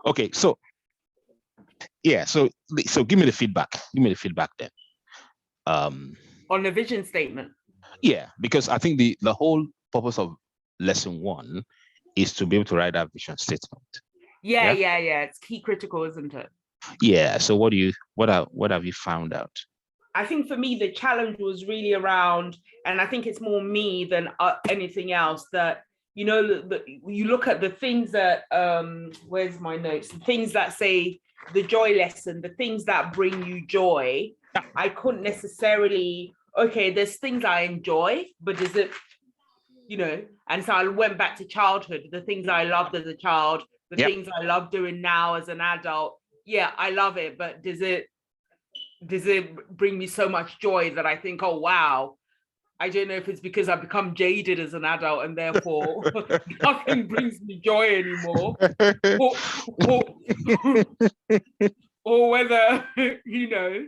Okay, so yeah, so give me the feedback. Give me the feedback then. On the vision statement. Yeah, because I think the whole purpose of lesson one is to be able to write that vision statement. Yeah. It's key critical, isn't it? Yeah. So what have you found out? I think for me, the challenge was really around, and I think it's more me than anything else, that, you know, you look at the things that, where's my notes? The things that say the joy lesson, the things that bring you joy. I couldn't necessarily, okay, there's things I enjoy, but does it, you know, and so I went back to childhood, the things I loved as a child, the things I love doing now as an adult. Yeah, I love it, but does it bring me so much joy that I think, oh wow, I don't know if it's because I've become jaded as an adult and therefore nothing brings me joy anymore, or whether, you know,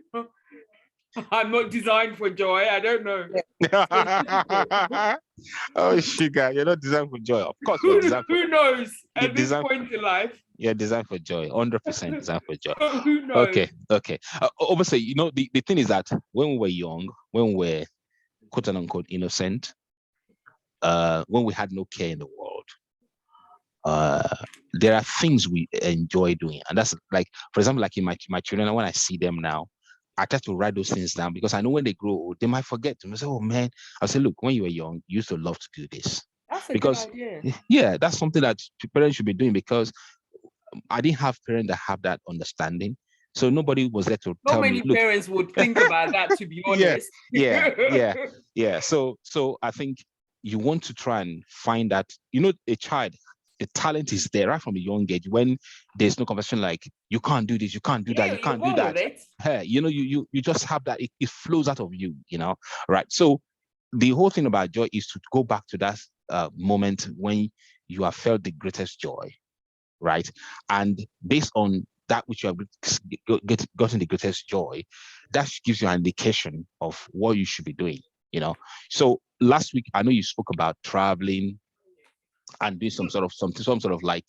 I'm not designed for joy. I don't know. Oh, sugar, you're not designed for joy. Of course, you're designed for. Who knows? At this point in life, you're designed for joy. 100% designed for joy. Who knows? Okay. Obviously, you know, the thing is that when we were young, when we were quote unquote innocent, when we had no care in the world, there are things we enjoy doing, and that's like, for example, like in my children, when I see them now, I try to write those things down because I know when they grow old, they might forget them. I say, oh man, I say, look, when you were young, you used to love to do this. That's a Because good idea. yeah, that's something that parents should be doing, because I didn't have parents that have that understanding. So nobody was there to tell me. Not many parents would think about that, to be honest. Yeah. So I think you want to try and find that, you know, a child, the talent is there right from a young age. When there's no conversation like, you can't do this, you can't do that, you can't do that. Hey, you know, you just have that. It flows out of you, you know, right? So the whole thing about joy is to go back to that moment when you have felt the greatest joy, right? And based on that which you have gotten the greatest joy, that gives you an indication of what you should be doing, you know. So last week, I know you spoke about traveling and doing some sort of like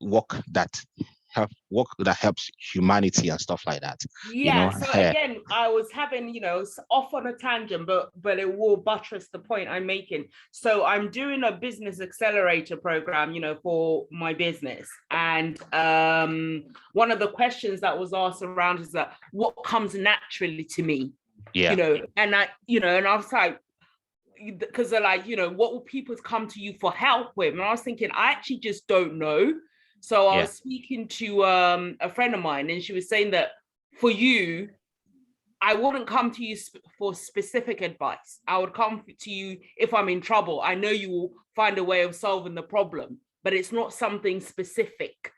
work that helps humanity and stuff like that. Yeah. So again, I was having, you know, off on a tangent, but it will buttress the point I'm making. So I'm doing a business accelerator program, you know, for my business, and one of the questions that was asked around is that what comes naturally to me, you know, and I was like, because they're like, you know, what will people come to you for help with? And I was thinking, I actually just don't know. So I was speaking to a friend of mine, and she was saying that for you, I wouldn't come to you for specific advice. I would come to you if I'm in trouble. I know you will find a way of solving the problem, but it's not something specific.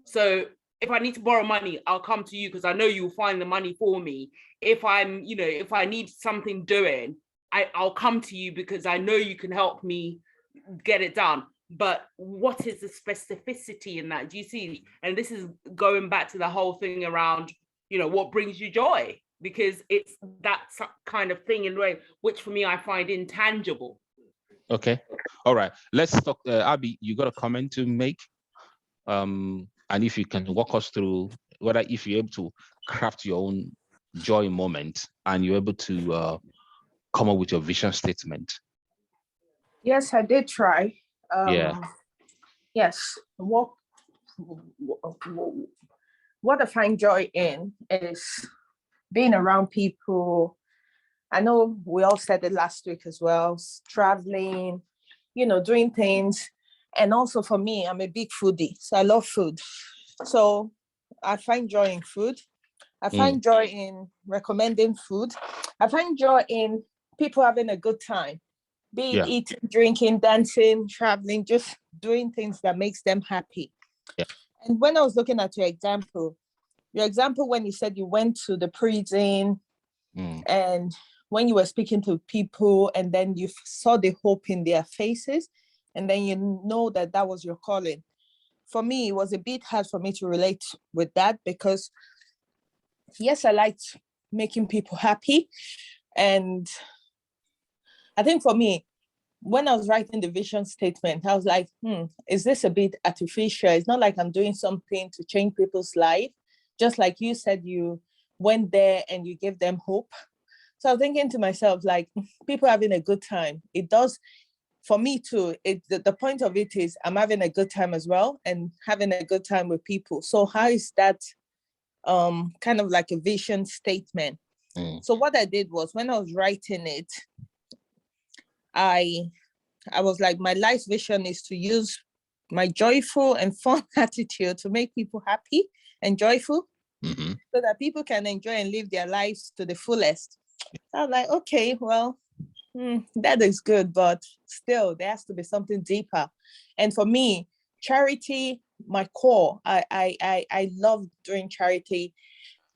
So if I need to borrow money, I'll come to you because I know you will find the money for me. If I'm, you know, if I need something doing, I'll come to you because I know you can help me get it done. But what is the specificity in that? Do you see? And this is going back to the whole thing around, you know, what brings you joy? Because it's that kind of thing in way, which for me, I find intangible. Okay. All right. Let's talk. Abby, you got a comment to make? And if you can walk us through whether if you're able to craft your own joy moment and you're able to come up with your vision statement. Yes, I did try. Yeah. Yes. What I find joy in is being around people. I know we all said it last week as well, traveling, you know, doing things. And also for me, I'm a big foodie, so I love food. So I find joy in food. I find joy in recommending food. I find joy in people having a good time, be it eating, drinking, dancing, traveling, just doing things that makes them happy. Yeah. And when I was looking at your example when you said you went to the prison and when you were speaking to people and then you saw the hope in their faces and then you know that was your calling. For me, it was a bit hard for me to relate with that because yes, I liked making people happy. And I think for me, when I was writing the vision statement, I was like, is this a bit artificial? It's not like I'm doing something to change people's life. Just like you said, you went there and you gave them hope. So I was thinking to myself, like, people having a good time. It does, for me too, the point of it is I'm having a good time as well and having a good time with people. So how is that kind of like a vision statement? So what I did was, when I was writing it, I was like, my life vision is to use my joyful and fun attitude to make people happy and joyful, so that people can enjoy and live their lives to the fullest. I was like, okay, well, that is good, but still there has to be something deeper. And for me, charity, my core, I love doing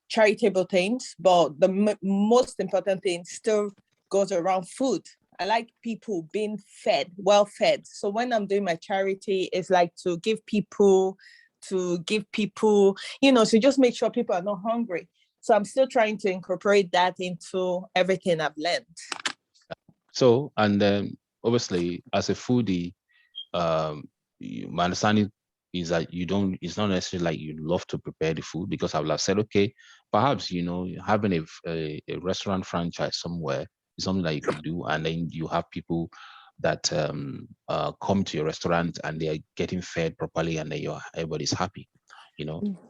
charitable things, but the most important thing still goes around food. I like people being fed, well fed. So when I'm doing my charity, it's like to give people, so just make sure people are not hungry. So I'm still trying to incorporate that into everything I've learned. So, and obviously, as a foodie, my understanding is that it's not necessarily like you love to prepare the food, because I would have said, okay, perhaps, having a restaurant franchise somewhere is something that you could do. And then you have people that come to your restaurant and they are getting fed properly, and then everybody's happy,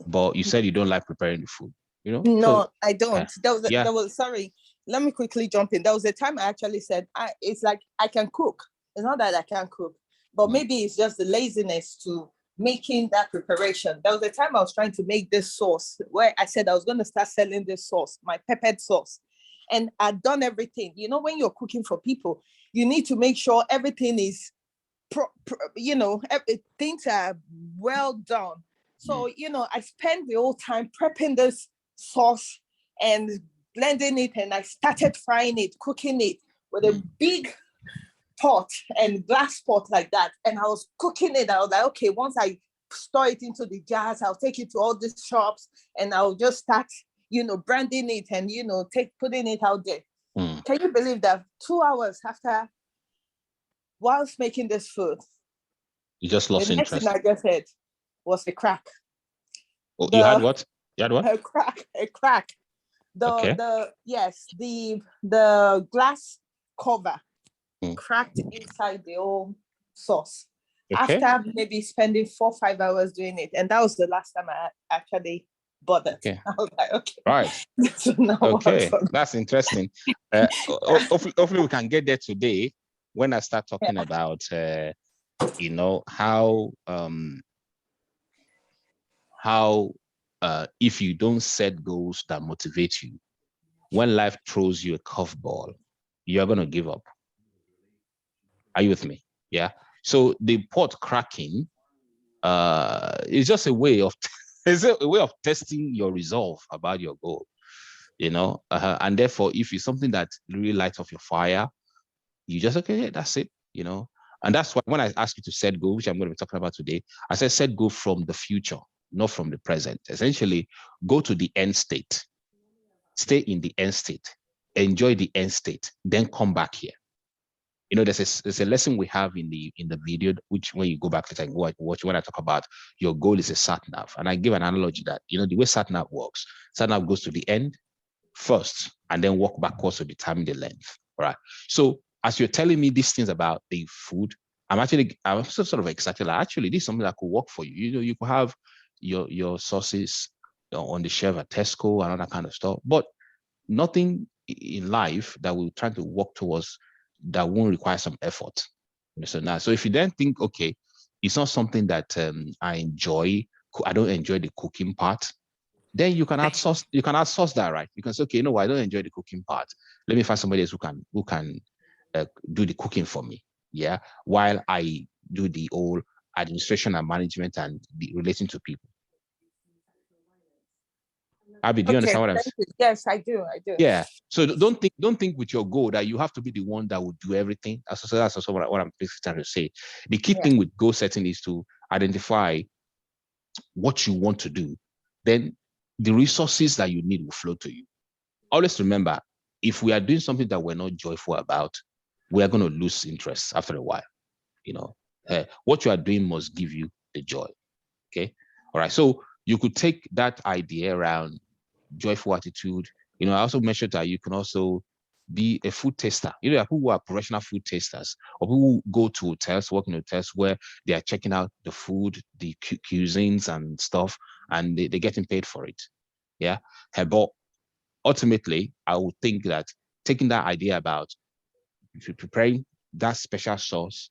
But you said you don't like preparing the food, No, so, I don't. yeah. Sorry, let me quickly jump in. There was a time I actually said, it's like I can cook. It's not that I can't cook, but maybe it's just the laziness to making that preparation. There was a time I was trying to make this sauce where I said I was going to start selling this sauce, my peppered sauce. And I'd done everything. When you're cooking for people, you need to make sure everything is, things are well done. So, I spent the whole time prepping this sauce and blending it, and I started frying it, cooking it with a big pot and glass pot like that. And I was cooking it. I was like, okay, once I store it into the jars, I'll take it to all these shops and I'll just start, branding it and, putting it out there. Can you believe that 2 hours after, whilst making this food, you just lost interest? The next thing I just had was a crack. Oh, you had what? You had what? A crack. The glass cover cracked inside the whole sauce. Okay. After maybe spending 4 or 5 hours doing it, and that was the last time I actually bothered. Okay. I was like, okay, right. So now okay, that's interesting. Hopefully we can get there today when I start talking about how if you don't set goals that motivate you, when life throws you a curveball, you're going to give up. Are you with me? Yeah. So the pot cracking is just a way of testing your resolve about your goal, and therefore, if it's something that really lights off your fire, you just, okay, that's it, And that's why when I ask you to set goals, which I'm going to be talking about today, I said set goal from the future, not from the present. Essentially, go to the end state, stay in the end state, enjoy the end state, then come back here. There's a lesson we have in the video, which when you go back to watch, when I talk about your goal is a sat nav, and I give an analogy that the way sat nav works, sat nav goes to the end first and then walk backwards to determine the length. All right. So as you're telling me these things about the food, I'm sort of excited. Like, actually, this is something that could work for you. You could have your sauces on the shelf at Tesco and all that kind of stuff, but nothing in life that we're trying to work towards that won't require some effort. So if you then think, okay, it's not something that I enjoy, I don't enjoy the cooking part, then you can outsource. You can outsource that, right? You can say, okay, I don't enjoy the cooking part. Let me find somebody else who can do the cooking for me. Yeah, while I do the whole administration and management and the relating to people. Abby, do you understand what I'm saying? Yes, I do. Yeah. So don't think with your goal that you have to be the one that will do everything. That's also what I'm basically trying to say. The key thing with goal setting is to identify what you want to do. Then the resources that you need will flow to you. Always remember, if we are doing something that we're not joyful about, we are going to lose interest after a while. What you are doing must give you the joy. Okay. All right. So you could take that idea around joyful attitude. I also mentioned that you can also be a food taster. There are people who are professional food tasters, or people who go to hotels, work in hotels where they are checking out the food, the cuisines and stuff, and they're getting paid for it. Yeah. But ultimately, I would think that taking that idea about preparing that special sauce,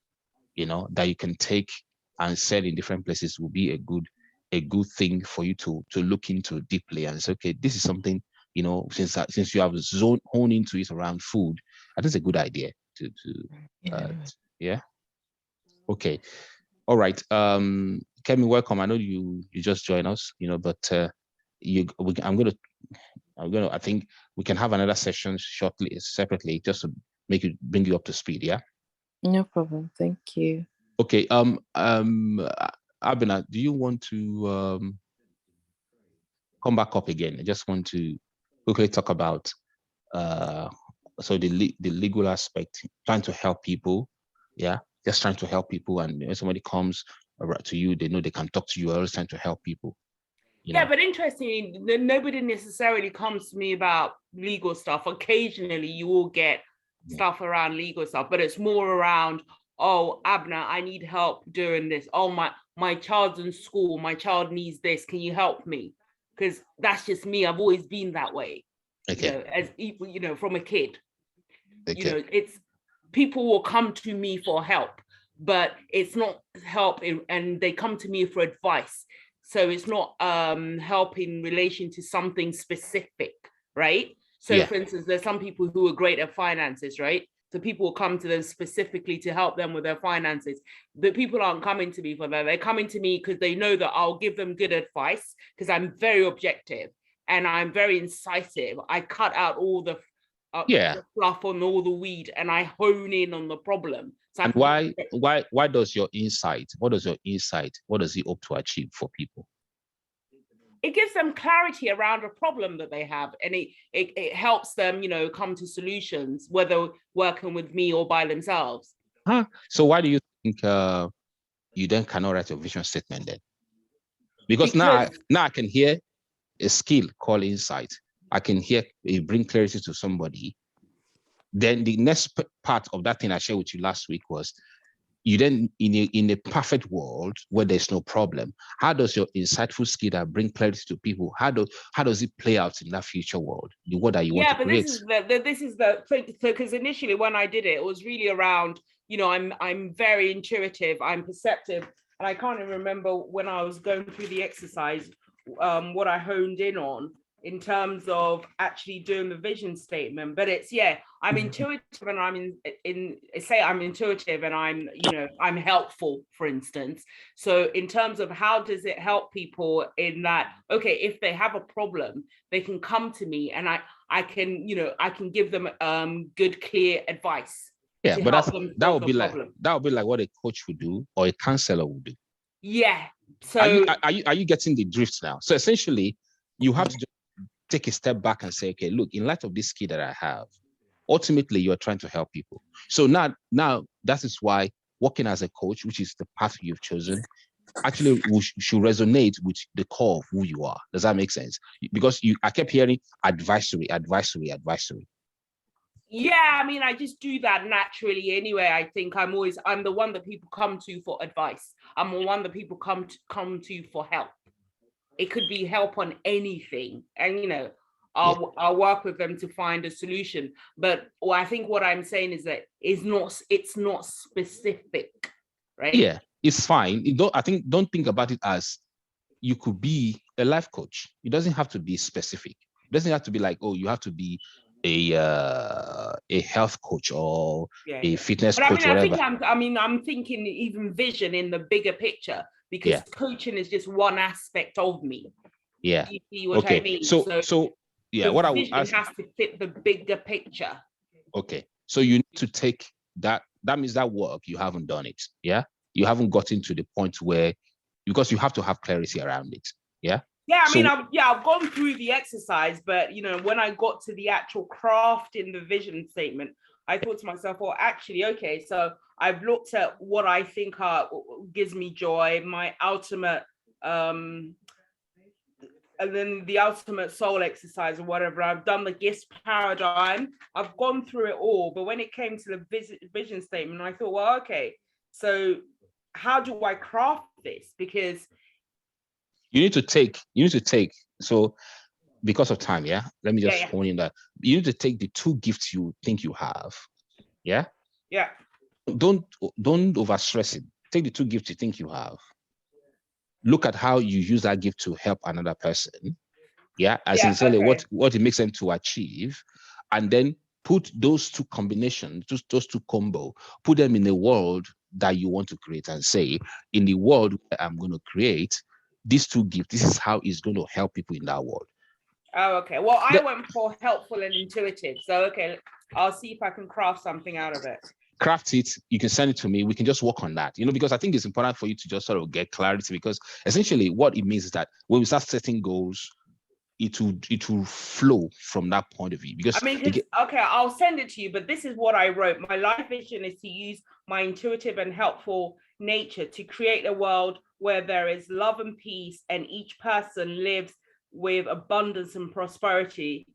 that you can take and sell in different places will be a good thing for you to look into deeply and say, okay, this is something, since you have honed into it around food, I think it's a good idea yeah. Okay. All right. Kemi, welcome. I know you just joined us, but I think we can have another session shortly, separately, just to bring you up to speed. Yeah. No problem. Thank you. Okay. Abena, do you want to come back up again? I just want to quickly talk about so the legal aspect, trying to help people. Yeah, just trying to help people, and when somebody comes to you, they know they can talk to you. Always trying to help people. Yeah, but interestingly, nobody necessarily comes to me about legal stuff. Occasionally, you will get stuff around legal stuff, but it's more around, oh, Abner, I need help doing this. Oh, my child's in school. My child needs this. Can you help me? Because that's just me. I've always been that way. Okay. As from a kid. Okay. It's people will come to me for help, but it's not help and they come to me for advice. So it's not help in relation to something specific, right? So for instance, there's some people who are great at finances, right? So people will come to them specifically to help them with their finances. But people aren't coming to me for that. They're coming to me because they know that I'll give them good advice because I'm very objective and I'm very incisive. I cut out all the fluff on all the weed and I hone in on the problem. So and why does your insight, what does it hope to achieve for people? It gives them clarity around a problem that they have, and it helps them, come to solutions, whether working with me or by themselves. So why do you think you then cannot write a vision statement then? Because now I can hear a skill called insight. I can hear it bring clarity to somebody. Then the next part of that thing I shared with you last week was, you then in a perfect world where there's no problem, how does your insightful skill that bring clarity to people, how does it play out in that future world, the world that you want to create? This is the because initially when I did it, it was really around, I'm very intuitive, I'm perceptive, and I can't even remember when I was going through the exercise what I honed in on in terms of actually doing the vision statement. But it's, I'm intuitive and I'm intuitive and I'm helpful, for instance. So in terms of how does it help people in that, okay, if they have a problem, they can come to me and I can give them good, clear advice. Yeah, but that would be like what a coach would do or a counselor would do. Yeah. So are you getting the drift now? So essentially, you have to just take a step back and say, okay, look, in light of this skill that I have, ultimately you're trying to help people. So now that is why working as a coach, which is the path you've chosen, actually should resonate with the core of who you are. Does that make sense? Because I kept hearing advisory. Yeah, I mean, I just do that naturally anyway. I think I'm the one that people come to for advice. I'm the one that people come to for help. It could be help on anything. And, I'll work with them to find a solution. But I think what I'm saying is that it's not specific, right? Yeah, it's fine. Don't think about it as you could be a life coach. It doesn't have to be specific. It doesn't have to be like, oh, you have to be a health coach or a fitness coach, whatever. I'm thinking even vision in the bigger picture, because coaching is just one aspect of me. Yeah. You see what I mean? So what I would ask has to fit the bigger picture. Okay. So you need to take that means that work, you haven't done it. Yeah. You haven't gotten to the point where, because you have to have clarity around it. Yeah. Yeah, I've gone through the exercise, but when I got to the actual craft in the vision statement, I thought to myself, well, actually, okay, so I've looked at what I think gives me joy, my ultimate, and then the ultimate soul exercise or whatever. I've done the gifts paradigm. I've gone through it all. But when it came to the vision statement, I thought, well, okay, so how do I craft this? Because you need to take, so because of time, yeah, let me just hone in that. You need to take the 2 gifts you think you have, yeah, don't overstress it. Take the 2 gifts you think you have, look at how you use that gift to help another person, sincerely, what it makes them to achieve, and then put those 2 combinations, those 2 combo, put them in the world that you want to create, and say, in the world I'm going to create these 2 gifts, this is how it's going to help people in that world. Oh, okay. Well, I went for helpful and intuitive. So, okay, I'll see if I can craft something out of it. Craft it. You can send it to me. We can just work on that, because I think it's important for you to just sort of get clarity, because essentially what it means is that when we start setting goals, it will flow from that point of view. Because okay, I'll send it to you, but this is what I wrote. My life vision is to use my intuitive and helpful nature to create a world where there is love and peace, and each person lives with abundance and prosperity,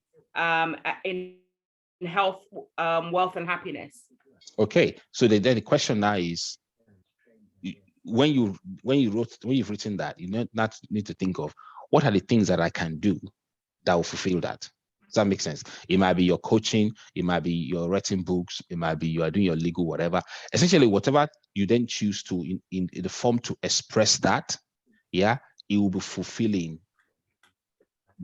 in health, wealth, and happiness. Okay, so then the question now is, when you've written that, you not need to think of what are the things that I can do that will fulfill that. Does that make sense? It might be your coaching, it might be your writing books, it might be you are doing your legal, whatever. Essentially, whatever you then choose to in the form to express that, it will be fulfilling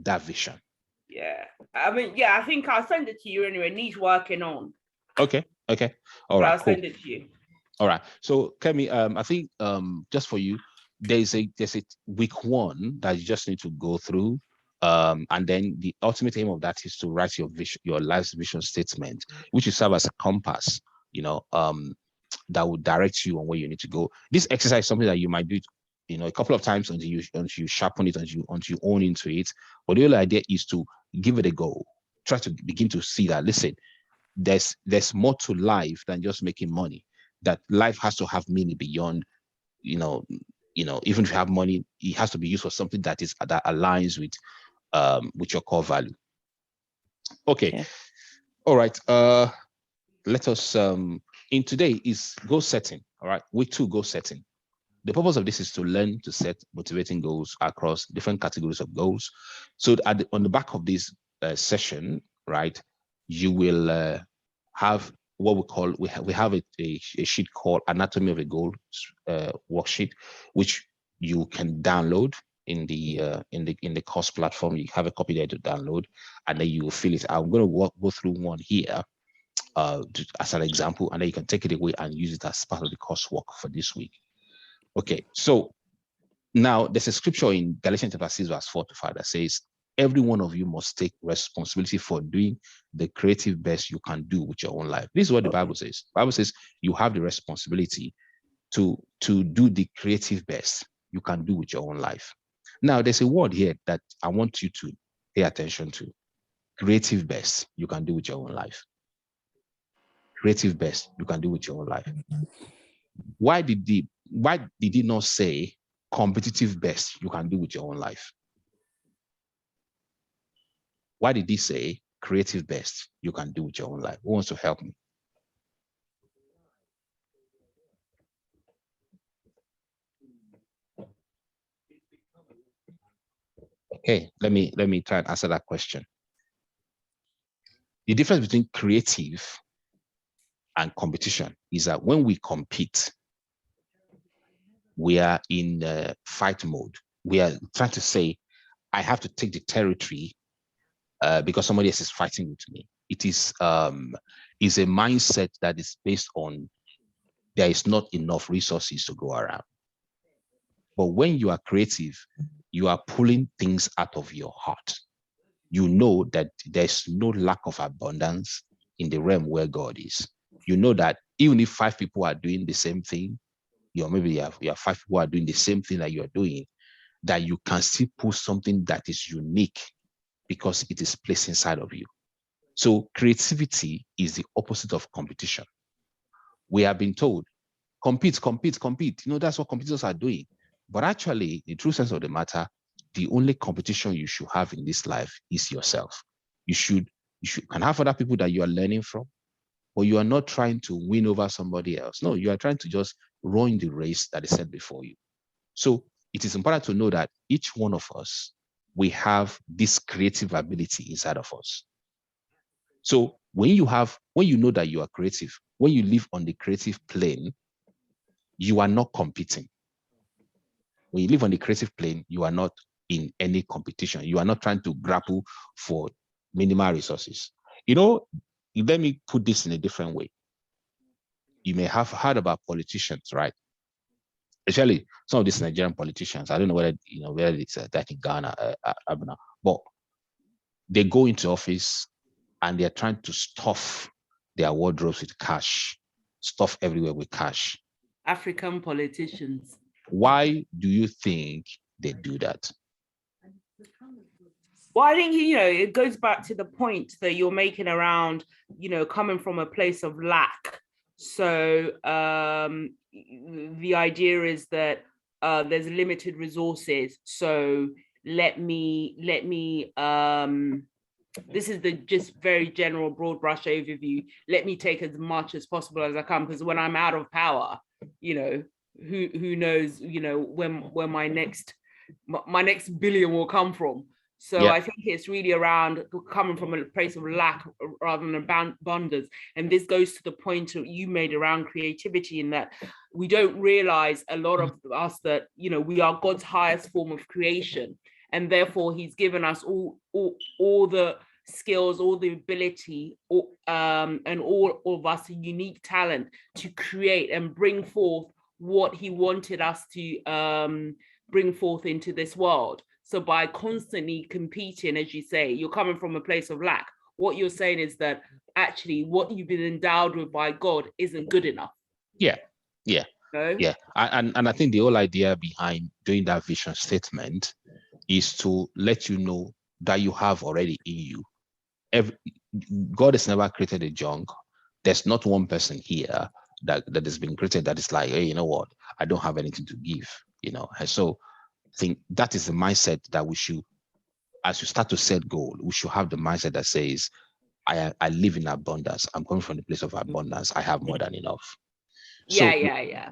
that vision. Yeah, I think I'll send it to you anyway. It needs working on. Okay. All right. I'll send it to you. All right. So Kemi, I think just for you, there's a week 1 that you just need to go through. And then the ultimate aim of that is to write your vision, your life's vision statement, which will serve as a compass, that will direct you on where you need to go. This exercise is something that you might do, a couple of times until you sharpen it, until you own into it. But the whole idea is to give it a go. Try to begin to see that, listen, there's more to life than just making money. That life has to have meaning beyond, even if you have money, it has to be used for something that aligns with your core value. Okay. Yeah. All right. Let us in today is goal setting. All right. Week 2, goal setting. The purpose of this is to learn to set motivating goals across different categories of goals. So on the back of this session, right, you will have what we have a sheet called Anatomy of a Goal worksheet, which you can download in the course platform. You have a copy there to download, and then you will fill it out. I'm going to go through one here as an example, and then you can take it away and use it as part of the coursework for this week. Okay, so now there's a scripture in Galatians chapter 6, verse 4-5 that says, every one of you must take responsibility for doing the creative best you can do with your own life. This is what the Bible says. The Bible says you have the responsibility to do the creative best you can do with your own life. Now, there's a word here that I want you to pay attention to. Creative best you can do with your own life. Creative best you can do with your own life. Why did he not say competitive best you can do with your own life? Why did he say creative best you can do with your own life? Who wants to help me? Okay, let me try and answer that question. The difference between creative and competition is that when we compete, we are in fight mode. We are trying to say, I have to take the territory because somebody else is fighting with me. It is a mindset that is based on there is not enough resources to go around. But when you are creative, you are pulling things out of your heart. You know that there's no lack of abundance in the realm where God is. You know that even if 5 people are doing the same thing, maybe you have 5 people are doing the same thing that you're doing, that you can still pull something that is unique because it is placed inside of you. So creativity is the opposite of competition. We have been told, compete, compete, compete. That's what competitors are doing. But actually, in the true sense of the matter, the only competition you should have in this life is yourself. You can have other people that you are learning from, but you are not trying to win over somebody else. No, you are trying to just run the race that is set before you. So it is important to know that each one of us, we have this creative ability inside of us. So when you know that you are creative, when you live on the creative plane, you are not competing. When you live on the creative plane, you are not in any competition. You are not trying to grapple for minimal resources. Let me put this in a different way. You may have heard about politicians, right? Especially some of these Nigerian politicians. I don't know whether it's that in Ghana, but they go into office and they're trying to stuff their wardrobes with cash, stuff everywhere with cash. African politicians. Why do you think they do that? Well, I think, it goes back to the point that you're making around, coming from a place of lack. So the idea is that there's limited resources. So let me this is the just very general broad brush overview. Let me take as much as possible as I can, because when I'm out of power, who knows, when my next billion will come from. So yeah. I think it's really around coming from a place of lack rather than abundance. And this goes to the point that you made around creativity, in that we don't realize, a lot of us, that, we are God's highest form of creation. And therefore he's given us all the skills, all the ability, and all of us a unique talent to create and bring forth what he wanted us to bring forth into this world. So by constantly competing, as you say, you're coming from a place of lack. What you're saying is that actually what you've been endowed with by God isn't good enough. Yeah. No? Yeah. And I think the whole idea behind doing that vision statement is to let you know that you have already in you. God has never created a junk. There's not one person here that has been created that is like, hey, you know what? I don't have anything to give, And so I think that is the mindset that we should, as you start to set goal, we should have the mindset that says, I live in abundance. I'm coming from the place of abundance. I have more than enough. So, yeah.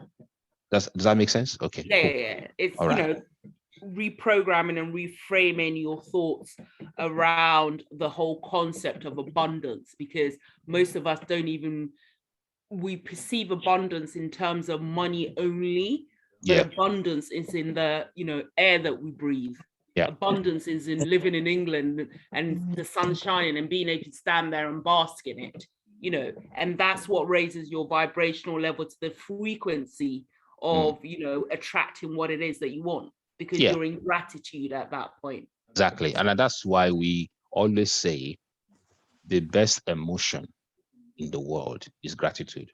Does that make sense? Okay. Yeah. It's, all right. Reprogramming and reframing your thoughts around the whole concept of abundance, because most of us we perceive abundance in terms of money only, but abundance is in the air that we breathe. Abundance is in living in England and the sun shining and being able to stand there and bask in it, and that's what raises your vibrational level to the frequency of attracting what it is that you want, because you're in gratitude at that point. Exactly. And that's why we always say the best emotion in the world is gratitude.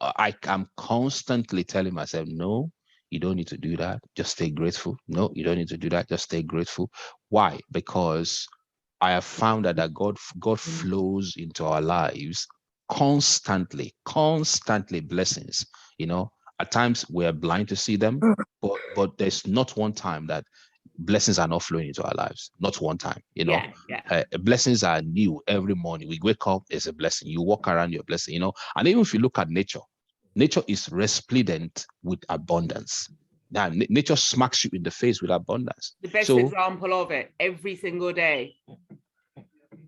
I'm constantly telling myself, no, you don't need to do that. Just stay grateful. No, you don't need to do that. Just stay grateful. Why? Because I have found that God flows into our lives constantly blessings. At times we're blind to see them, but there's not one time that blessings are not flowing into our lives. Not one time, blessings are new every morning. We wake up, there's a blessing. You walk around, your blessing, And even if you look at nature is resplendent with abundance. Now, nature smacks you in the face with abundance. The best example of it, every single day.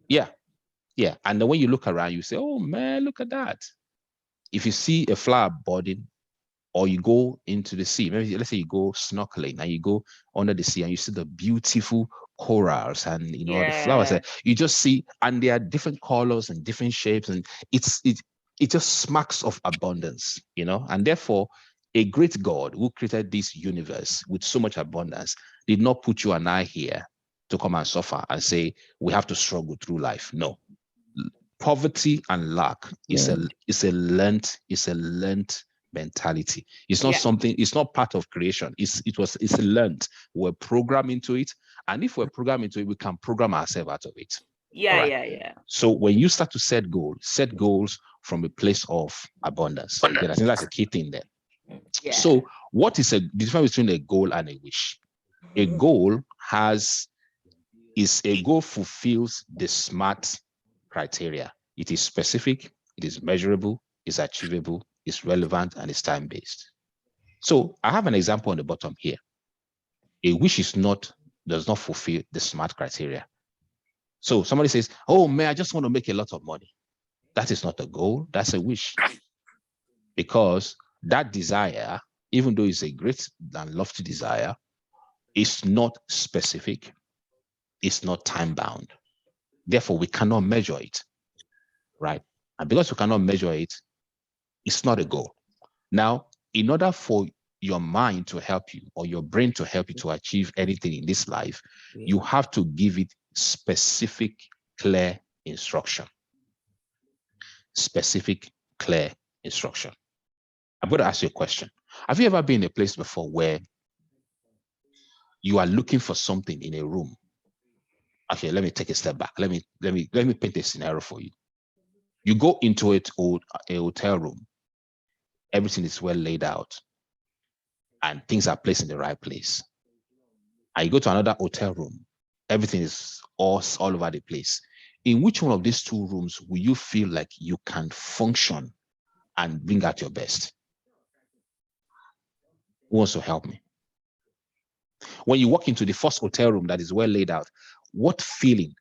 Yeah. And then when you look around, you say, oh man, look at that. If you see a flower budding, or you go into the sea, maybe let's say you go snorkeling and you go under the sea and you see the beautiful corals and the flowers that you just see, and they are different colors and different shapes, and it just smacks of abundance, and therefore a great God who created this universe with so much abundance did not put you and I here to come and suffer and say we have to struggle through life. No. Poverty and lack is a learned mentality. It's not something, it's not part of creation. It's a learned. We're programmed into it. And if we're programmed into it, we can program ourselves out of it. Yeah, All right. yeah. So when you start to set goals from a place of abundance. Okay, I think that's a key thing there. Yeah. So what is the difference between a goal and a wish? A goal fulfills the SMART criteria. It is specific, it is measurable, it's achievable, it's relevant, and it's time-based. So I have an example on the bottom here. A wish does not fulfill the SMART criteria. So somebody says, oh man, I just want to make a lot of money. That is not a goal, that's a wish. Because that desire, even though it's a great and lofty desire, is not specific, it's not time-bound. Therefore, we cannot measure it, right? And because we cannot measure it, it's not a goal. Now, in order for your mind to help you or your brain to help you to achieve anything in this life, you have to give it specific, clear instruction. Specific, clear instruction. I'm going to ask you a question. Have you ever been in a place before where you are looking for something in a room? Okay, let me take a step back. Let me paint a scenario for you. You go into a hotel room. Everything is well laid out and things are placed in the right place. And you go to another hotel room. Everything is all over the place. In which one of these two rooms will you feel like you can function and bring out your best? Who wants to help me? When you walk into the first hotel room that is well laid out, what feeling,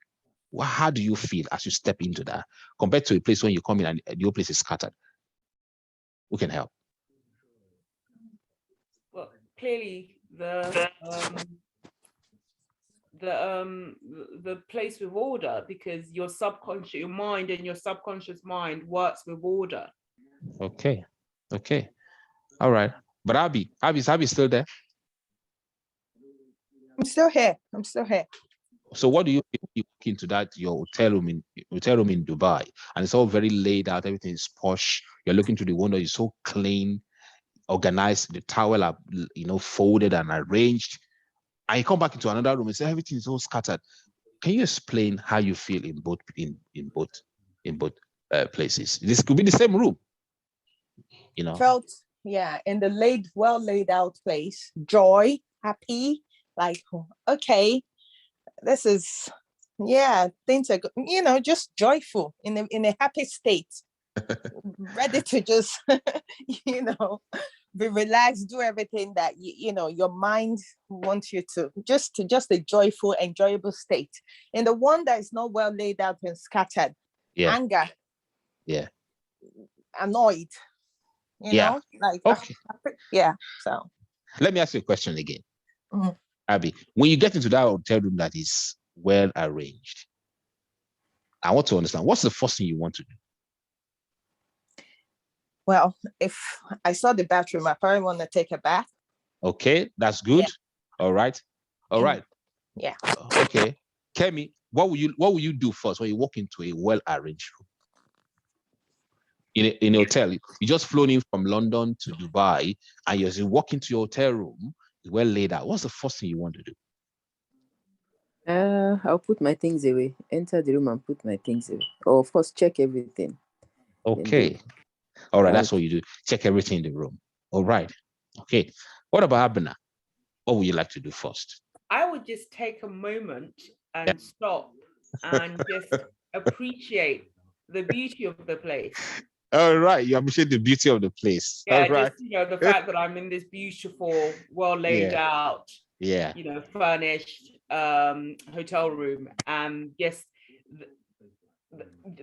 how do you feel as you step into that compared to a place when you come in and the whole place is scattered? Who can help? Well, clearly the place with order, because your mind and your subconscious mind works with order. Okay. All right. But Abby's still there? I'm still here. So what do you walk into that your hotel room in Dubai, and it's all very laid out, everything is posh. You're looking through the window, it's so clean, organized, the towel are folded and arranged. And you come back into another room and say everything is all scattered. Can you explain how you feel in both places? This could be the same room. Felt in the well laid out place, joy, happy, like, okay, this is, things are, just joyful, in a happy state, ready to just, be relaxed, do everything that, your mind wants you to, just a joyful, enjoyable state. In the one that is not well laid out and scattered, anger, annoyed, know, like, okay. So Let me ask you a question again. Mm-hmm. Abby, when you get into that hotel room that is well arranged, I want to understand, what's the first thing you want to do? Well, if I saw the bathroom, I probably want to take a bath. Okay, that's good. All right. Yeah. Okay. Kemi, what will you do first when you walk into a well-arranged room? In a hotel, you just flown in from London to Dubai, and as you walk into your hotel room, it's well laid out. What's the first thing you want to do? I'll put my things away. Enter the room and put my things away. Or of course, check everything. Okay. All right, that's what you do. Check everything in the room. All right. Okay. What about Abena? What would you like to do first? I would just take a moment and stop and just appreciate the beauty of the place. All right, you appreciate the beauty of the place. Yeah, all right. Just the fact that I'm in this beautiful, well laid out, furnished hotel room, and just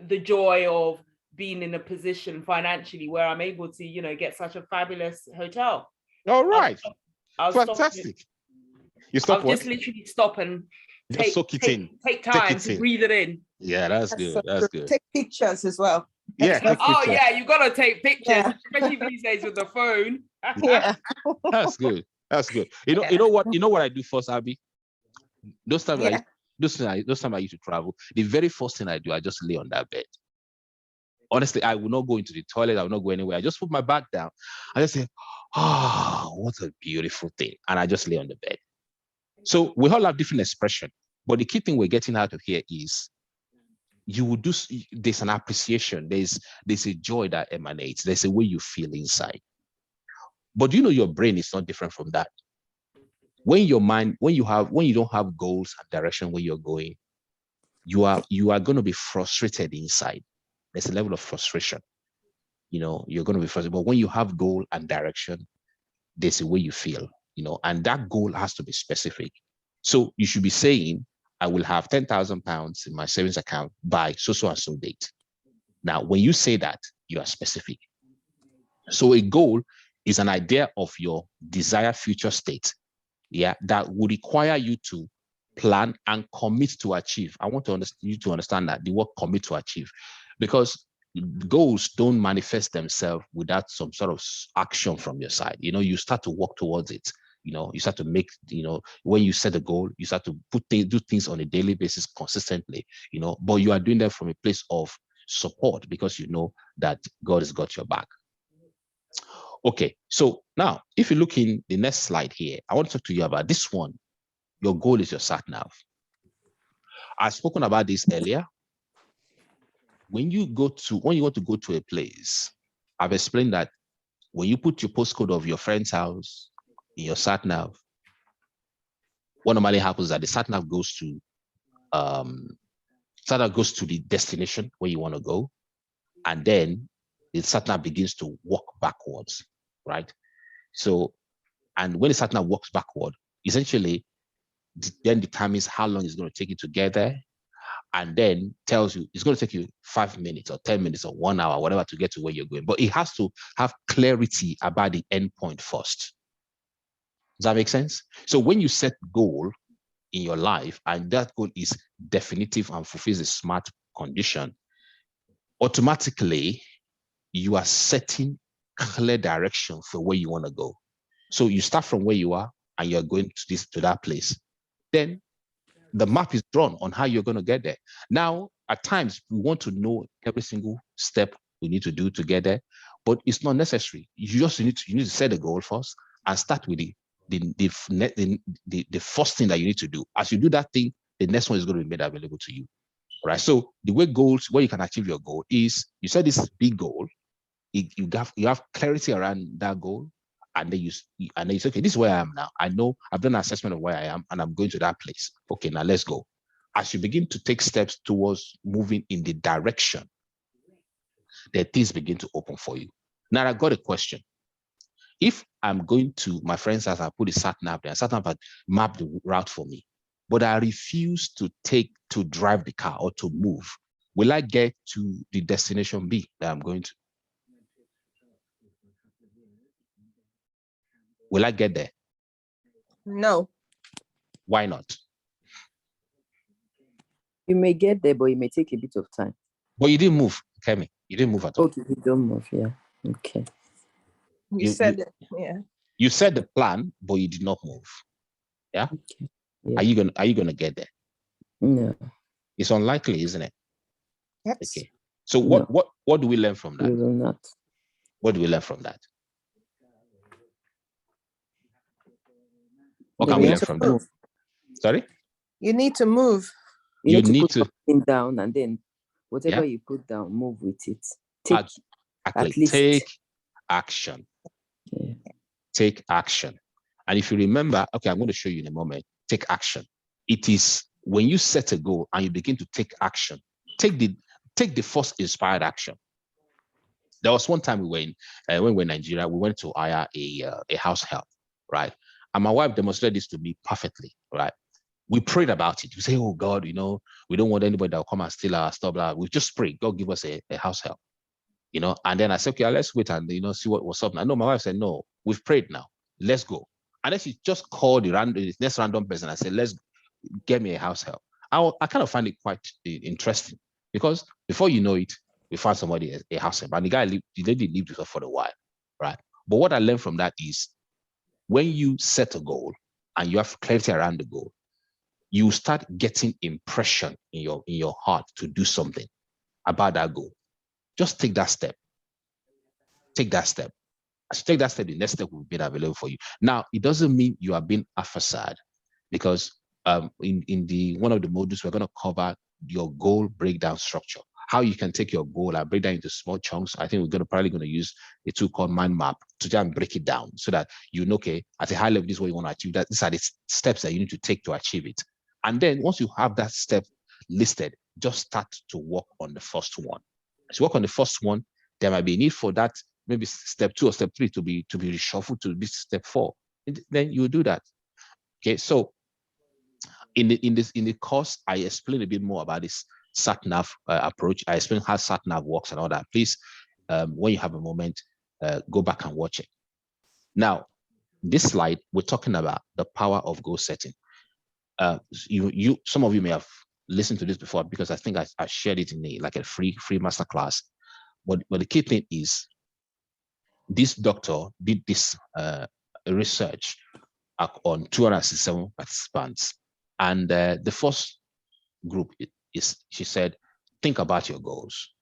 the joy of being in a position financially where I'm able to, get such a fabulous hotel. All right. I'll fantastic. You stop. I'll just literally stop and take time to breathe it in. Yeah, that's good. That's good. Take pictures as well. Yeah. You gotta take pictures, especially these days with the phone. That's good. That's good. You know what I do first, Abby? Those times I used to travel, the very first thing I do, I just lay on that bed. Honestly, I will not go into the toilet. I will not go anywhere. I just put my back down. I just say, what a beautiful thing. And I just lay on the bed. So we all have different expression, but the key thing we're getting out of here is you will do, there's an appreciation, there's a joy that emanates, there's a way you feel inside. But you know, your brain is not different from that. When your mind, when you don't have goals and direction where you're going, you are going to be frustrated inside. There's a level of frustration. You know, you're going to be frustrated. But when you have goal and direction, there's a way you feel, you know, and that goal has to be specific. So you should be saying, I will have £10,000 in my savings account by so and so date. Now, when you say that, you are specific. So a goal is an idea of your desired future state, that would require you to plan and commit to achieve. I want you to understand that the word commit to achieve, because goals don't manifest themselves without some sort of action from your side. You know, you start to work towards it. You know, you start to make, you know, when you set a goal, you start to do things on a daily basis consistently, you know, but you are doing that from a place of support because you know that God has got your back. Okay, so now if you look in the next slide here, I want to talk to you about this one. Your goal is your sat-nav. I've spoken about this earlier. When you want to go to a place, I've explained that when you put your postcode of your friend's house in your sat-nav, what normally happens is that the sat-nav goes to the destination where you want to go, and then the sat-nav begins to walk backwards, right? So, and when the sat-nav walks backward, essentially then determines how long it's going to take you to get there, and then tells you it's going to take you 5 minutes or 10 minutes or 1 hour, whatever, to get to where you're going. But it has to have clarity about the end point first. Does that make sense? So when you set goal in your life and that goal is definitive and fulfills a SMART condition, automatically you are setting clear direction for where you want to go. So you start from where you are and you're going to that place. Then the map is drawn on how you're going to get there. Now, at times, we want to know every single step we need to do to get there, but it's not necessary. You just need to set a goal first and start with the first thing that you need to do. As you do that thing, the next one is going to be made available to you. Right? So the way where you can achieve your goal is, you set this big goal, you have clarity around that goal, and then you say, okay, this is where I am now. I know I've done an assessment of where I am and I'm going to that place. Okay, now let's go. As you begin to take steps towards moving in the direction, the things begin to open for you. Now I got a question. If I'm going to my friend's house, I put a sat-nav there, sat-nav had mapped the route for me, but I refuse to drive the car or to move, will I get to the destination B that I'm going to? Will I get there? No. Why not? You may get there, but it may take a bit of time. But you didn't move, Kemi. You didn't move at all. Okay, you don't move, yeah. Okay. You said it, yeah. You said the plan, but you did not move. Yeah? Okay. Yeah. Are you gonna get there? No. It's unlikely, isn't it? Yes. Okay. So what do we learn from that? You will not. What do we learn from that? What can we learn from that? Sorry? You need to move. You need to put something down, and then whatever you put down, move with it. At least take action. Yeah. Take action. And if you remember, okay, I'm going to show you in a moment. Take action. It is when you set a goal and you begin to take action. Take the first inspired action. There was one time when we were in Nigeria, we went to hire a house help, right? And my wife demonstrated this to me perfectly, right? We prayed about it. We say, oh God, we don't want anybody that will come and steal our stuff. Blah. We just prayed, God give us a house help, And then I said, okay, let's wait and see what's up. I know my wife said, no, we've prayed now. Let's go. And then she just called the next random person. I said, let's get me a house help. I kind of find it quite interesting because before you know it, we found somebody a house help. And the lady lived with her for a while, right? But what I learned from that is when you set a goal and you have clarity around the goal, you start getting impression in your heart to do something about that goal. Just take that step. Take that step. As you take that step, the next step will be available for you. Now, it doesn't mean you are being a facade, because in one of the modules, we're going to cover your goal breakdown structure. How you can take your goal and break down into small chunks. I think we're probably going to use a tool called Mind Map to try and break it down so that you know, okay, at a high level, this is what you want to achieve. That these are the steps that you need to take to achieve it. And then once you have that step listed, just start to work on the first one. As you work on the first one, there might be a need for that, maybe step 2 or step 3 to be reshuffled to be step 4. And then you do that. Okay, so in the course, I explain a bit more about this SatNav approach. I explain how SatNav works and all that. Please, when you have a moment, go back and watch it. Now, this slide, we're talking about the power of goal setting. Some of you may have listened to this before because I think I shared it in a free masterclass. But the key thing is, this doctor did this research on 267 participants, and the first group is, she said, think about your goals.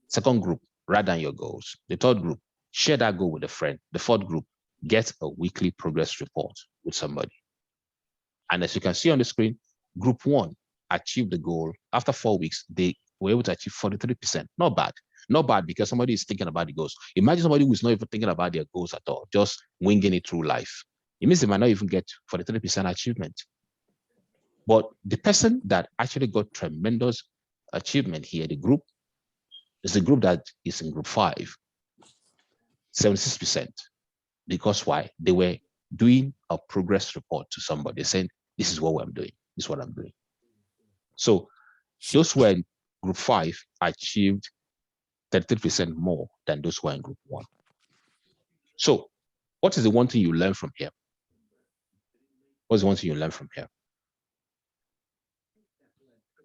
Second group, write down your goals. The third group, share that goal with a friend. The fourth group, get a weekly progress report with somebody. And as you can see on the screen, group 1 achieved the goal. After 4 weeks, they were able to achieve 43%. Not bad. Not bad, because somebody is thinking about the goals. Imagine somebody who's not even thinking about their goals at all, just winging it through life. It means they might not even get 43% achievement. But the person that actually got tremendous achievement here, the group, is the group that is in group 5, 76%. Because why? They were doing a progress report to somebody saying, this is what I'm doing. This is what I'm doing. So those who were in group 5 achieved 33% more than those who are in group 1. So what is the one thing you learn from here? What's the one thing you learn from here?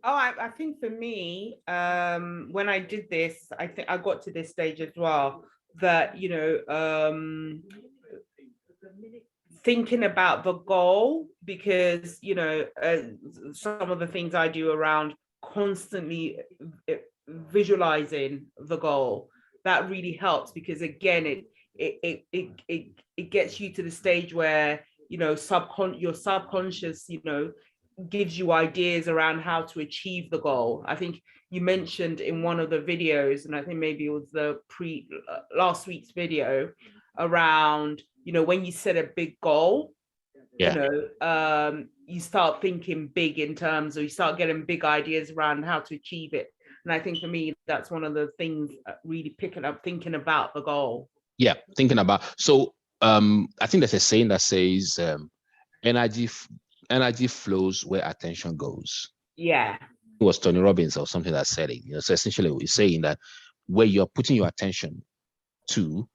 Oh, I think for me, when I did this, I think I got to this stage as well, that, you know, thinking about the goal, because, you know, some of the things I do around constantly visualizing the goal, that really helps, because again, it gets you to the stage where, you know, your subconscious, you know, gives you ideas around how to achieve the goal. I think you mentioned in one of the videos, and I think maybe it was the last week's video, around, you know, when you set a big goal, you know, you start thinking big in terms, or you start getting big ideas around how to achieve it. And I think for me, that's one of the things, really picking up, thinking about the goal. Yeah, thinking about. So I think there's a saying that says, energy flows where attention goes. Yeah. It was Tony Robbins or something that said it. You know, so essentially we're saying that where you're putting your attention to,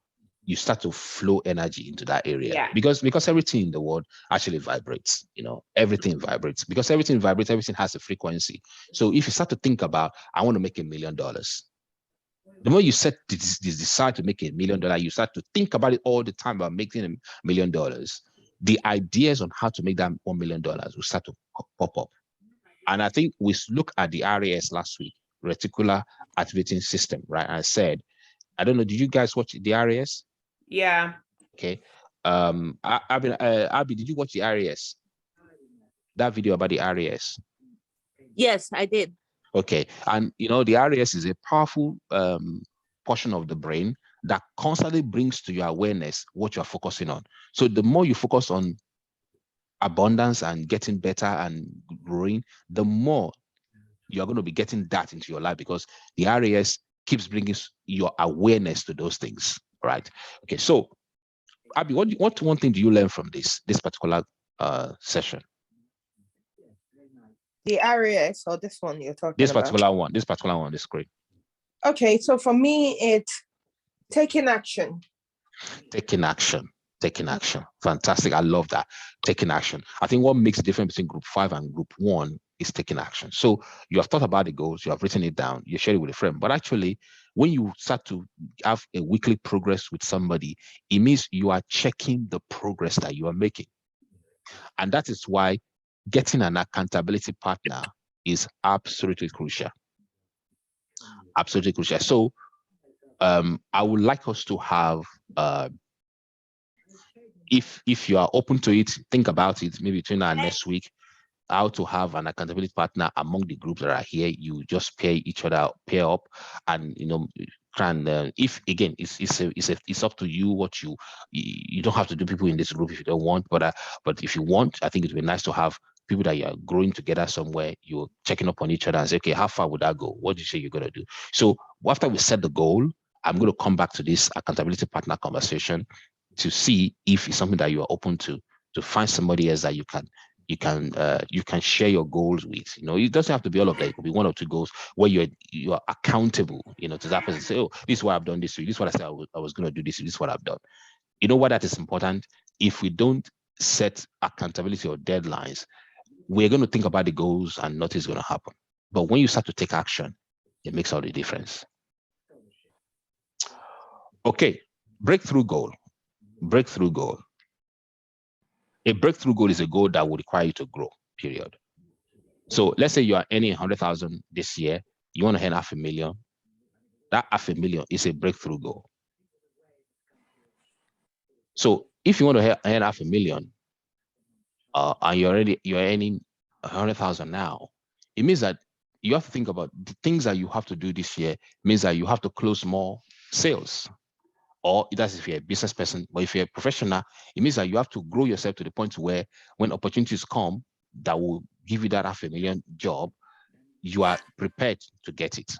you start to flow energy into that area. Yeah. Because everything in the world actually vibrates. You know, everything vibrates. Because everything vibrates, everything has a frequency. So if you start to think about, I want to make $1 million. The more you decide to make $1 million, you start to think about it all the time about making $1 million. The ideas on how to make that $1 million will start to pop up. And I think we look at the RAS last week, Reticular Activating System, right? I said, I don't know, did you guys watch the RAS? Yeah. Okay. Abby, did you watch the RAS? That video about the RAS? Yes, I did. Okay. And, you know, the RAS is a powerful portion of the brain that constantly brings to your awareness what you're focusing on. So the more you focus on abundance and getting better and growing, the more you're going to be getting that into your life, because the RAS keeps bringing your awareness to those things, right? Okay, so Abby, what one thing do you learn from this particular session? The RAS, or this one you're talking about? This particular one, this great. Okay, so for me, it's taking action. Taking action. Fantastic. I love that. Taking action. I think what makes the difference between group 5 and group 1 is taking action. So you have thought about the goals, you have written it down, you share it with a friend. But actually, when you start to have a weekly progress with somebody, it means you are checking the progress that you are making. And that is why getting an accountability partner is absolutely crucial. Absolutely crucial. So I would like us to have, if you are open to it, think about it, maybe between now and next week, how to have an accountability partner among the groups that are here. You just pair each other, pair up, and try and if again, it's up to you what you don't have to do people in this group if you don't want, but if you want, I think it would be nice to have people that you're growing together somewhere. You're checking up on each other and say, okay, how far would that go? What do you say you're gonna do? So after we set the goal, I'm going to come back to this accountability partner conversation to see if it's something that you are open to find somebody else that you can share your goals with. It doesn't have to be all of that. It could be one or two goals where you are accountable, to that person. Say, oh, this is what I've done this week. This is what I said I was going to do this week. This is what I've done. You know why that is important? If we don't set accountability or deadlines, we're going to think about the goals and nothing's going to happen. But when you start to take action, it makes all the difference. Okay, breakthrough goal. Breakthrough goal. A breakthrough goal is a goal that will require you to grow, period. So let's say you are earning 100,000 this year, you want to earn 500,000. That 500,000 is a breakthrough goal. So if you want to earn 500,000, and you're earning 100,000 now, it means that you have to think about the things that you have to do this year. Means that you have to close more sales. Or that's if you're a business person, but if you're a professional, it means that you have to grow yourself to the point where when opportunities come that will give you that 500,000 job, you are prepared to get it.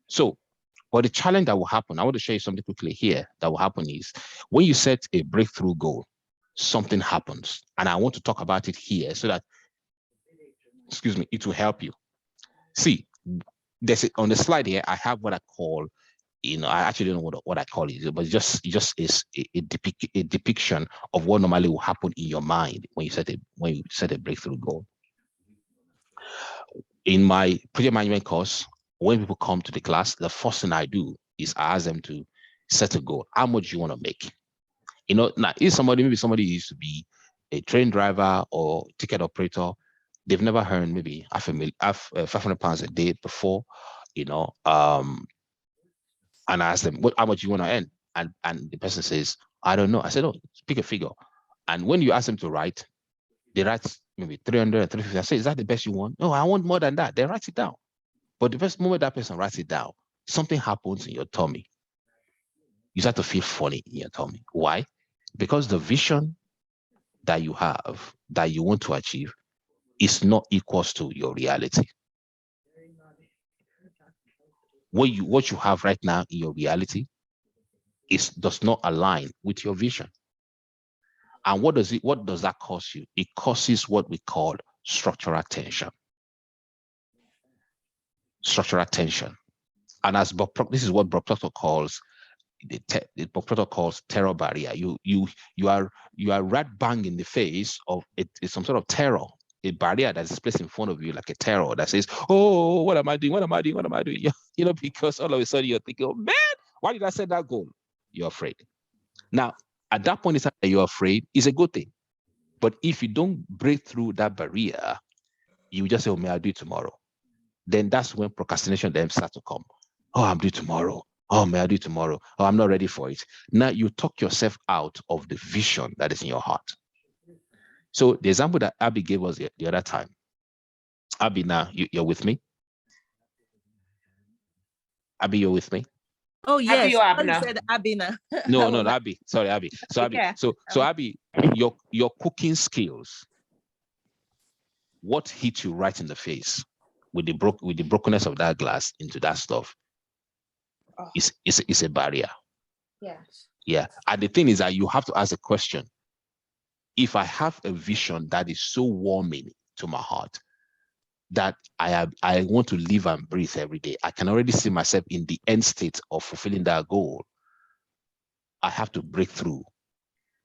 So, but the challenge that will happen, I want to show you something quickly here that will happen is when you set a breakthrough goal, something happens. And I want to talk about it here so that, it will help you. See, on the slide here, I have what I call, I actually don't know what I call it, but it just is a depiction of what normally will happen in your mind when you set a breakthrough goal. In my project management course, when people come to the class, the first thing I do is I ask them to set a goal. How much you want to make? Now if maybe somebody used to be a train driver or ticket operator, they've never earned maybe 500 pounds a day before, and I ask them, how much you want to earn? And the person says, I don't know. I said, oh, pick a figure. And when you ask them to write, they write maybe 300, 350. I say, is that the best you want? No, I want more than that. They write it down. But the first moment that person writes it down, something happens in your tummy. You start to feel funny in your tummy. Why? Because the vision that you have, that you want to achieve, is not equals to your reality. What you have right now in your reality does not align with your vision. And what does that cause you? It causes what we call structural tension. Structural tension. And as this is what Bob Proctor calls Bob Proctor calls terror barrier. You are right bang in the face of it's some sort of terror, a barrier that is placed in front of you like a terror that says, oh, what am I doing? What am I doing? What am I doing? Because all of a sudden you're thinking, oh man, why did I set that goal? You're afraid. Now, at that point in time that you're afraid is a good thing. But if you don't break through that barrier, you just say, oh, may I do it tomorrow? Then that's when procrastination then starts to come. Oh, I'm due tomorrow. Oh, may I do it tomorrow? Oh, I'm not ready for it. Now you talk yourself out of the vision that is in your heart. So the example that Abby gave us the other time. Abby, now you're with me? Abby, you're with me? Oh yes, Abby said Abina. No, Abby. Sorry, Abby. So Abby, yeah. so Abby, your cooking skills. What hit you right in the face with the brokenness of that glass into that stuff? Is a barrier. Yes. Yeah, and the thing is that you have to ask a question. If I have a vision that is so warming to my heart that I want to live and breathe every day, I can already see myself in the end state of fulfilling that goal. I have to break through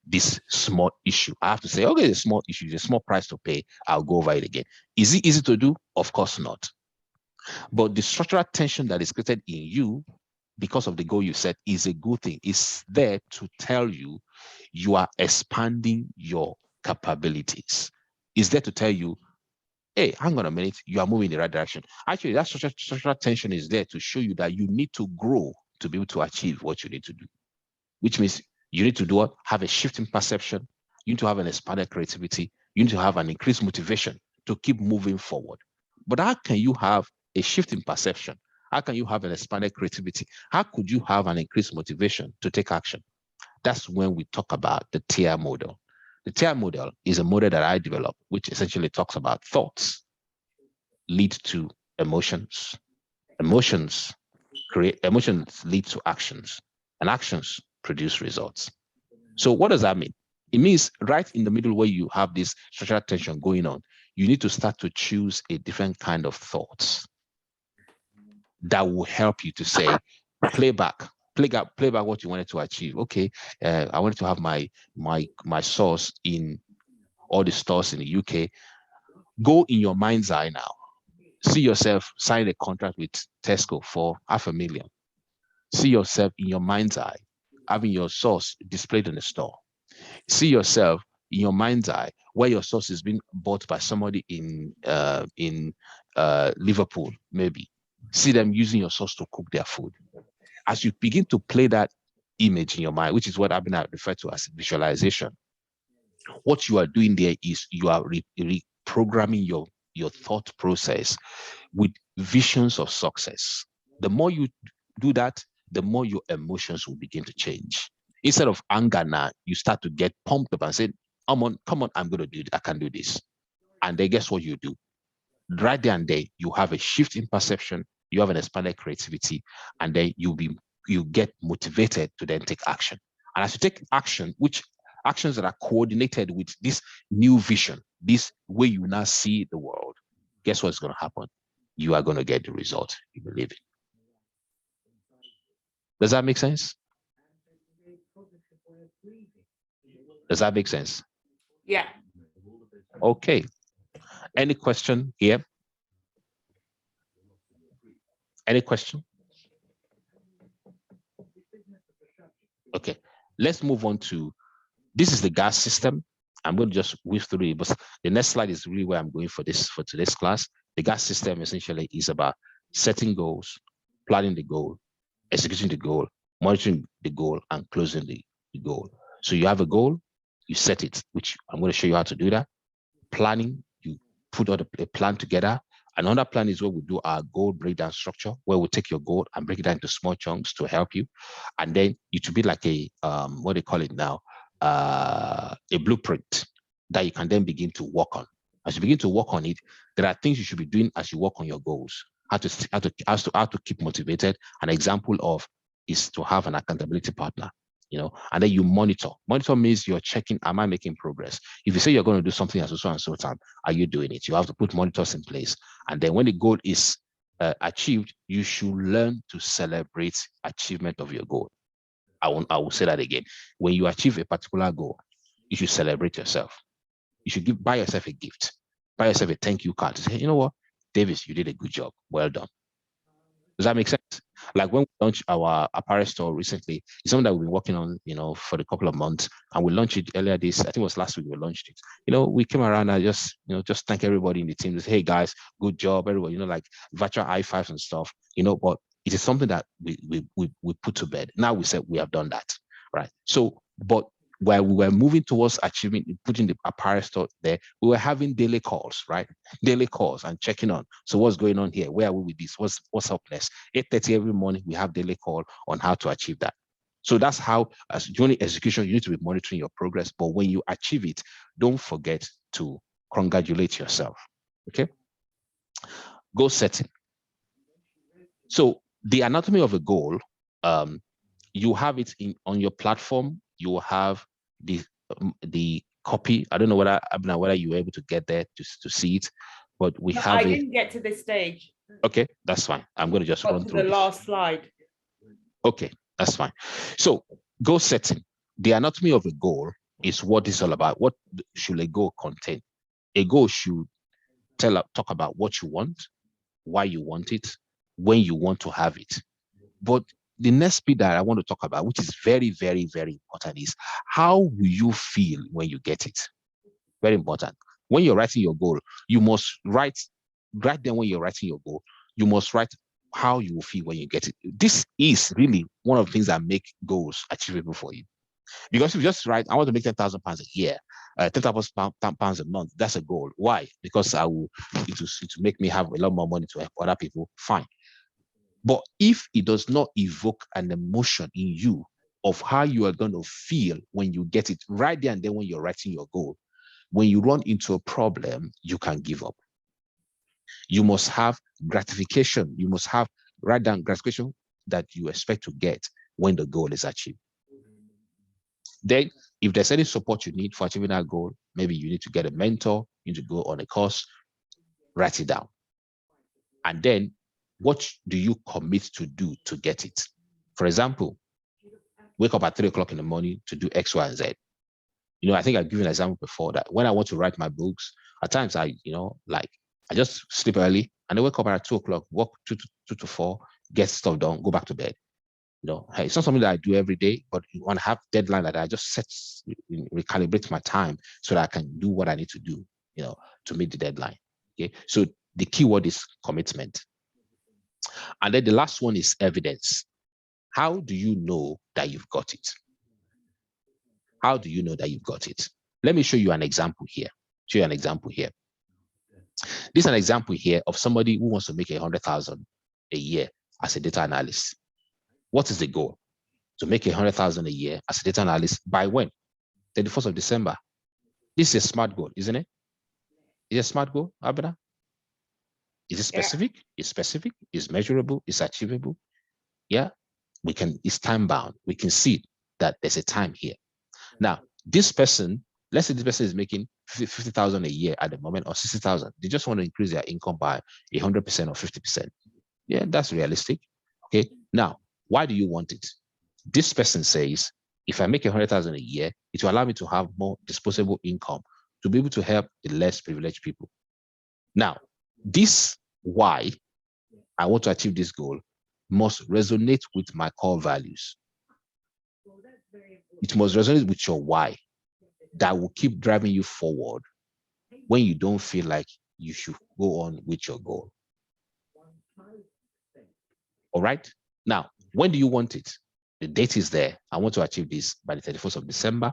this small issue. I have to say, okay, it's a small issue, it's a small price to pay. I'll go over it again. Is it easy to do? Of course not. But the structural tension that is created in you because of the goal you set is a good thing. It's there to tell you you are expanding your capabilities. It's there to tell you, hey, hang on a minute, you are moving in the right direction. Actually, that structural tension is there to show you that you need to grow to be able to achieve what you need to do, which means you need to do what? Have a shift in perception. You need to have an expanded creativity. You need to have an increased motivation to keep moving forward. But how can you have a shift in perception? How can you have an expanded creativity? How could you have an increased motivation to take action? That's when we talk about the TIA model. The TIA model is a model that I developed, which essentially talks about thoughts lead to emotions. Emotions lead to actions, and actions produce results. So what does that mean? It means right in the middle where you have this social tension going on, you need to start to choose a different kind of thoughts that will help you to say, play back what you wanted to achieve. Okay, I wanted to have my sauce in all the stores in the UK. Go in your mind's eye now. See yourself sign a contract with Tesco for $500,000. See yourself in your mind's eye having your sauce displayed in the store. See yourself in your mind's eye where your sauce is being bought by somebody in Liverpool, maybe. See them using your sauce to cook their food. As you begin to play that image in your mind, which is what I've been referred to as visualization, what you are doing there is you are reprogramming your thought process with visions of success. The more you do that, the more your emotions will begin to change. Instead of anger now, you start to get pumped up and say, come on, I'm going to do it. I can do this. And then guess what you do? Right there and there, you have a shift in perception, you have an expanded creativity, and then you get motivated to then take action. And as you take action, which actions that are coordinated with this new vision, this way you now see the world, guess what's going to happen? You are going to get the result you believe in. Does that make sense? Does that make sense? Yeah. Okay. Any question here? Any question? Okay, let's move on to, this is the GAS system. I'm going to just whiz through it, but the next slide is really where I'm going for today's class. The GAS system essentially is about setting goals, planning the goal, executing the goal, monitoring the goal, and closing the goal. So you have a goal, you set it, which I'm going to show you how to do that. Planning, you put all a plan together. Another plan is where we do our goal breakdown structure, where we take your goal and break it down into small chunks to help you. And then it should be like a, what they call it now, a blueprint that you can then begin to work on. As you begin to work on it, there are things you should be doing as you work on your goals. How to keep motivated. An example of is to have an accountability partner, and then you monitor. Monitor means you're checking, am I making progress? If you say you're going to do something at so and so time, are you doing it? You have to put monitors in place. And then when the goal is achieved, you should learn to celebrate achievement of your goal. I will say that again. When you achieve a particular goal, you should celebrate yourself. You should buy yourself a gift, buy yourself a thank you card to say, you know what, Davis, you did a good job. Well done. Does that make sense? Like when we launched our apparel store recently, it's something that we've been working on, for a couple of months, and we launched it earlier I think it was last week we launched it. We came around and just thank everybody in the team. Just, hey guys, good job, everybody. Like virtual high fives and stuff. But it is something that we put to bed. Now we said we have done that, right? So, but while we were moving towards achieving, putting the apparel store there, we were having daily calls, right? Daily calls and checking on. So what's going on here? Where are we with this? What's up next? 8:30 every morning, we have daily call on how to achieve that. So that's how, as during execution, you need to be monitoring your progress. But when you achieve it, don't forget to congratulate yourself, okay? Goal setting. So the anatomy of a goal, you have it on your platform. You will have the copy. I don't know whether you were able to get there to see it, but we have it. I didn't get to this stage. Okay, that's fine. I'm going to just run through the last slide. Okay, that's fine. So goal setting. The anatomy of a goal is what this is all about. What should a goal contain? A goal should talk about what you want, why you want it, when you want to have it. But the next bit that I want to talk about, which is very, very, very important, is how will you feel when you get it? Very important. When you're writing your goal, you must write, right then when you're writing your goal, you must write how you will feel when you get it. This is really one of the things that make goals achievable for you. Because if you just write, I want to make £10,000 a year, £10,000 a month, that's a goal. Why? Because it will make me have a lot more money to help other people, fine. But if it does not evoke an emotion in you of how you are going to feel when you get it right there and then when you're writing your goal, when you run into a problem, you can give up. You must have gratification. You must have write down gratification that you expect to get when the goal is achieved. Then, if there's any support you need for achieving that goal, maybe you need to get a mentor, you need to go on a course, write it down. And then, what do you commit to do to get it? For example, wake up at 3 o'clock in the morning to do X, Y, and Z. You know, I think I've given an example before that when I want to write my books, at times I just sleep early and I wake up at 2 o'clock, work 2 to 4, get stuff done, go back to bed. You know, hey, it's not something that I do every day, but when I have deadline that I just recalibrate my time so that I can do what I need to do, you know, to meet the deadline. Okay. So the key word is commitment. And then the last one is evidence. How do you know that you've got it? How do you know that you've got it? Let me show you an example here. This is an example here of somebody who wants to make 100,000 a year as a data analyst. What is the goal? To make 100,000 a year as a data analyst by when? 31st of December. This is a SMART goal, isn't it? Is it a SMART goal, Abena? Is it specific? Yeah. It's specific, it's measurable, it's achievable. Yeah, it's time bound. We can see that there's a time here. Now, this person, let's say this person is making 50,000 a year at the moment or 60,000. They just want to increase their income by 100% or 50%. Yeah, that's realistic. Okay. Now, why do you want it? This person says, if I make 100,000 a year, it will allow me to have more disposable income to be able to help the less privileged people. Now, this why I want to achieve this goal must resonate with my core values. It must resonate with your why that will keep driving you forward when you don't feel like you should go on with your goal. All right. Now, when do you want it? The date is there. I want to achieve this by the 31st of December.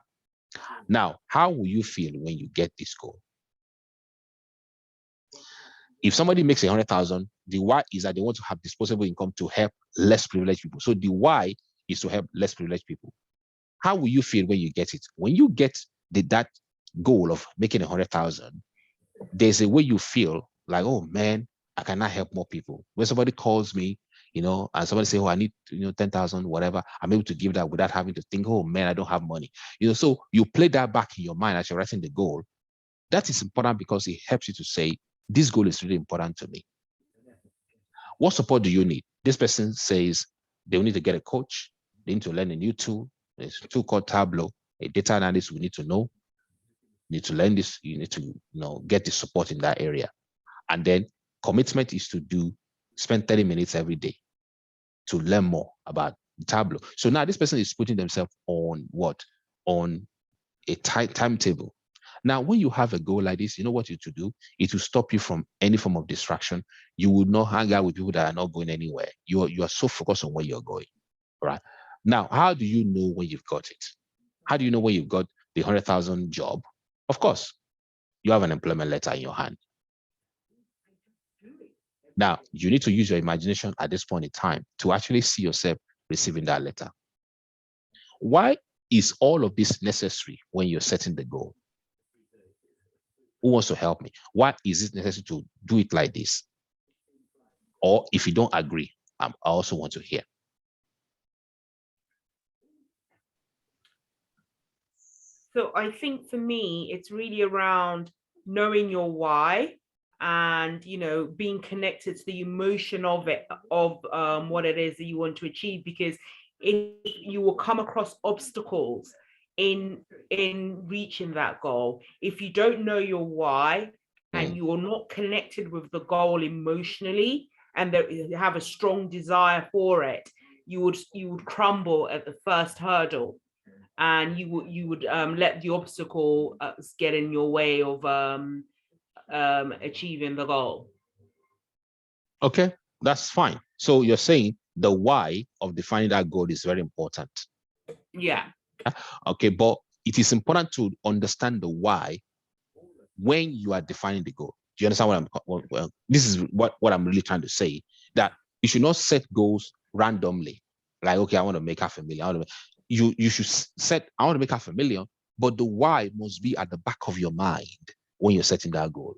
Now, how will you feel when you get this goal? If somebody makes 100,000, the why is that they want to have disposable income to help less privileged people. So the why is to help less privileged people. How will you feel when you get it? When you get that goal of making 100,000, there's a way you feel like, oh man, I cannot help more people. When somebody calls me, you know, and somebody say, oh, I need, 10,000, whatever, I'm able to give that without having to think, oh man, I don't have money. So you play that back in your mind as you're writing the goal. That is important because it helps you to say, this goal is really important to me. What support do you need? This person says they will need to get a coach. They need to learn a new tool. There's a tool called Tableau. A data analyst we need to know. You need to learn this. You need to get the support in that area. And then commitment is to spend 30 minutes every day to learn more about Tableau. So now this person is putting themselves on what? On a timetable. Now, when you have a goal like this, you know what you to do? It will stop you from any form of distraction. You will not hang out with people that are not going anywhere. You are so focused on where you're going, right? Now, how do you know when you've got it? How do you know when you've got the 100,000 job? Of course, you have an employment letter in your hand. Now, you need to use your imagination at this point in time to actually see yourself receiving that letter. Why is all of this necessary when you're setting the goal? Who wants to help me? Why is it necessary to do it like this? Or if you don't agree, I also want to hear. So I think for me, it's really around knowing your why and, being connected to the emotion of it, of what it is that you want to achieve, because if you will come across obstacles in reaching that goal, if you don't know your why and you are not connected with the goal emotionally and you have a strong desire for it, you would crumble at the first hurdle, and you would let the obstacle get in your way of achieving the goal. Okay, that's fine. So you're saying the why of defining that goal is very important. Yeah. Okay, but it is important to understand the why when you are defining the goal. Do you understand well, this is what I'm really trying to say, that you should not set goals randomly. Like, okay, I want to make $500,000. You should set, I want to make $500,000, but the why must be at the back of your mind when you're setting that goal.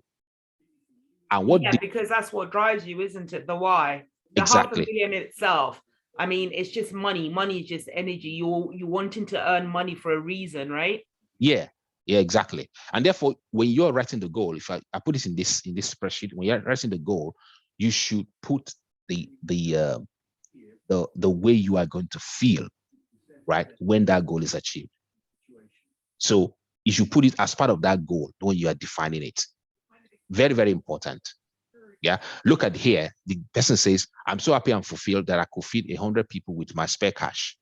And what because that's what drives you, isn't it? The why. The exactly. $500,000 itself, I mean, it's just money. Money is just energy. You wanting to earn money for a reason, right? Yeah, exactly. And therefore, when you're writing the goal, if I put this in this spreadsheet, when you're writing the goal, you should put the way you are going to feel, right, when that goal is achieved. So you should put it as part of that goal when you are defining it. Very, very important. Yeah. Look at here. The person says, I'm so happy and fulfilled that I could feed 100 people with my spare cash.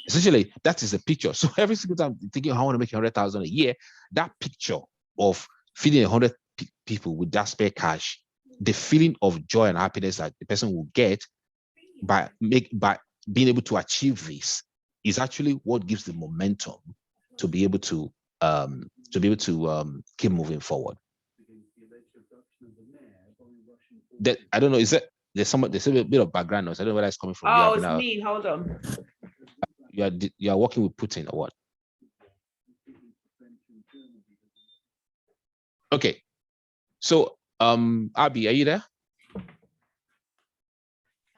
Essentially, that is the picture. So every single time I'm thinking, I want to make 100,000 a year, that picture of feeding 100 people with that spare cash, the feeling of joy and happiness that the person will get by being able to achieve this is actually what gives the momentum to be able to keep moving forward. That, I don't know, is that there's a bit of background noise. I don't know where that's coming from. Oh, it's me. Hold on. You are working with Putin or what? Okay. So Abby, are you there?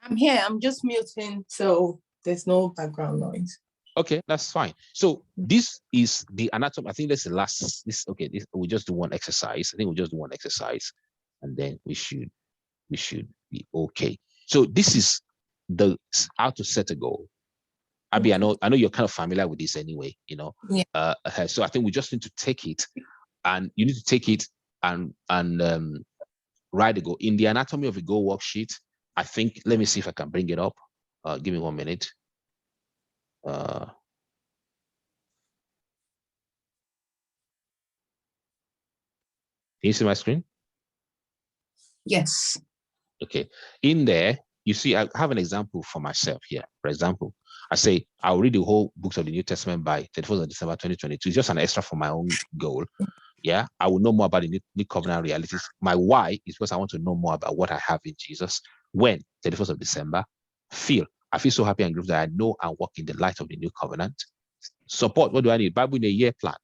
I'm here. I'm just muting, so there's no background noise. Okay, that's fine. So this is the anatomy. I think that's the last. We'll just do one exercise. I think we'll just do one exercise, and then we should be okay. So this is the how to set a goal. Abby, I know you're kind of familiar with this anyway, you know. Yeah. So I think we just need to take it, and you need to take it and write a goal. In the anatomy of a goal worksheet, I think, let me see if I can bring it up. Give me 1 minute. Can you see my screen? Yes. Okay. In there, you see, I have an example for myself here. For example, I say, I'll read the whole books of the New Testament by 31st of December 2022. It's just an extra for my own goal. Yeah, I will know more about the new covenant realities. My why is because I want to know more about what I have in Jesus. When 31st of December, I feel so happy and grateful that I know and walk in the light of the new covenant. Support, what do I need? Bible in a year plan.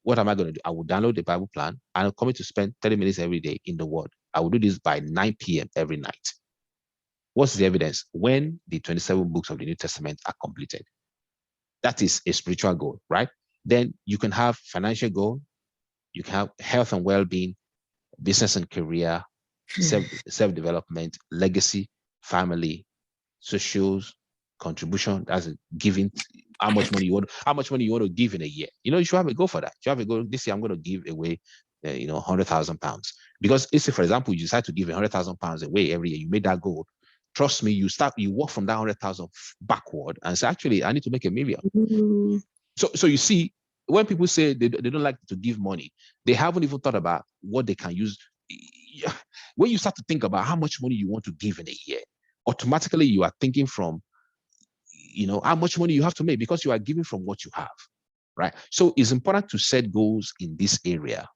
What am I going to do? I will download the Bible plan and I'm coming to spend 30 minutes every day in the Word. I will do this by 9 p.m. every night. What's the evidence? When the 27 books of the New Testament are completed. That is a spiritual goal, right? Then you can have financial goal, you can have health and well-being, business and career, self-development, legacy, family, socials, contribution, that's giving, how much money you want to give in a year. You know, you should have a goal for that. You have a goal, this year I'm going to give away, £100,000. Because if, for example, you decide to give £100,000 away every year, you made that goal, trust me, you walk from that 100,000 backward and say, actually, I need to make $1 million. Mm-hmm. So you see, when people say they don't like to give money, they haven't even thought about what they can use. When you start to think about how much money you want to give in a year, automatically you are thinking from, how much money you have to make, because you are giving from what you have, right? So it's important to set goals in this area,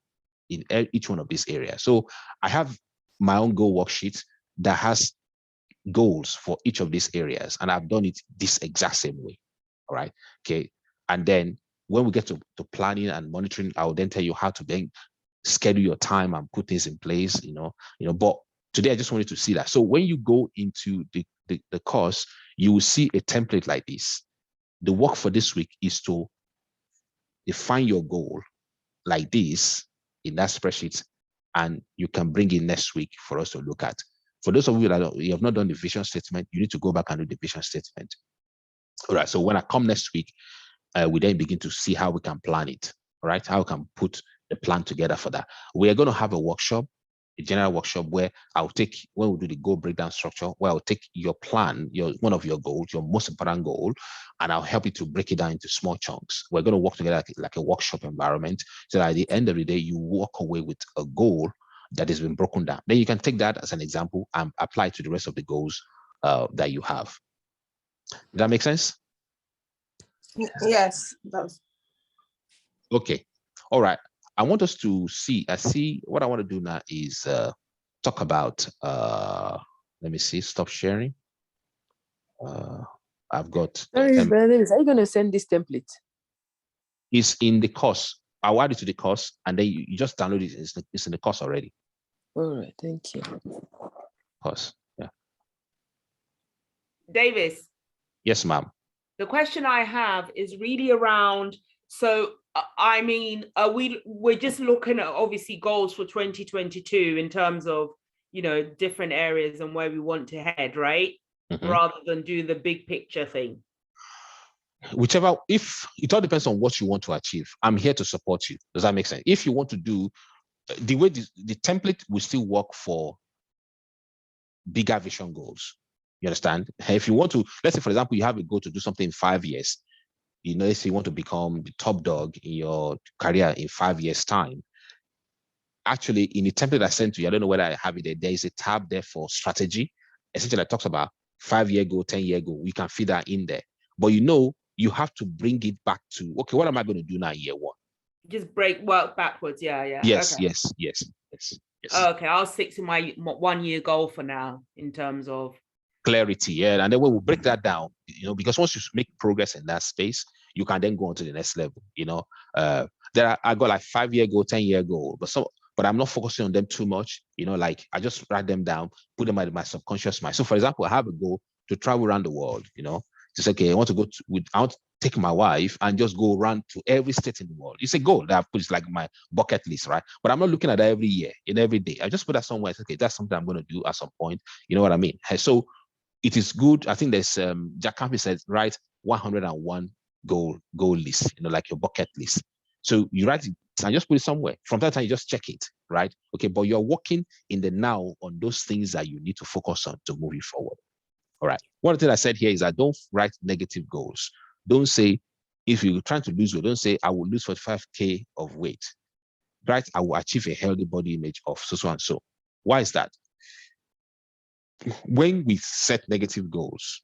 in each one of these areas. So I have my own goal worksheet that has goals for each of these areas, and I've done it this exact same way. All right. Okay. And then when we get to planning and monitoring, I will then tell you how to then schedule your time and put things in place, but today I just wanted to see that. So when you go into the course, you will see a template like this. The work for this week is to define your goal like this in that spreadsheet, and you can bring it next week for us to look at. For those of you that you have not done the vision statement, you need to go back and do the vision statement. All right. So when I come next week, we then begin to see how we can plan it. All right. How we can put the plan together for that. We are going to have a workshop, a general workshop, where when we do the goal breakdown structure, where I'll take your plan, one of your goals, your most important goal, and I'll help you to break it down into small chunks. We're going to work together like a workshop environment, so that at the end of the day, you walk away with a goal that has been broken down. Then you can take that as an example and apply it to the rest of the goals that you have. Does that make sense? Yes, that's Okay. All right. I want us to see. What I want to do now is talk about. Let me see. Stop sharing. I've got. Are you going to send this template? It's in the course. I'll add it to the course, and then you just download it. It's in the course already. All right. Thank you. Course. Yeah. Davis. Yes, ma'am. The question I have is really around. So, I mean, we're just looking at obviously goals for 2022 in terms of, you know, different areas and where we want to head, right? Mm-hmm. Rather than do the big picture thing. Whichever, if it all depends on what you want to achieve. I'm here to support you. Does that make sense? If you want to do the way the template will still work for bigger vision goals. You understand? If you want to, let's say, for example, you have a goal to do something in 5 years. You know, let's say you want to become the top dog in your career in 5 years' time. Actually, in the template I sent to you, I don't know whether I have it there. There is a tab there for strategy. Essentially, it talks about 5-year goal, 10-year goal. We can fit that in there. But you know, you have to bring it back to, okay, what am I going to do now in year 1? Just work backwards. Yeah. Yes, okay. yes. Okay, I'll stick to my 1-year goal for now in terms of clarity. Yeah, and then we will break that down, you know, because once you make progress in that space, you can then go on to the next level. You know, I got like 5-year goal, 10-year goal, but I'm not focusing on them too much. You know, like I just write them down, put them in my subconscious mind. So, for example, I have a goal to travel around the world. You know, just okay, I want to take my wife and just go around to every state in the world. It's a goal that I've put, it's like my bucket list, right? But I'm not looking at that every year, in every day. I just put that somewhere. Okay, that's something I'm going to do at some point. You know what I mean? So it is good. I think there's Jack Canfield says, write 101 goal list, you know, like your bucket list. So you write it and just put it somewhere. From that time, you just check it, right? Okay, but you're working in the now on those things that you need to focus on to move you forward. All right. One thing I said here is that don't write negative goals. Don't say, if you're trying to lose weight, don't say, I will lose 45K of weight. Right? I will achieve a healthy body image of so and so. Why is that? When we set negative goals,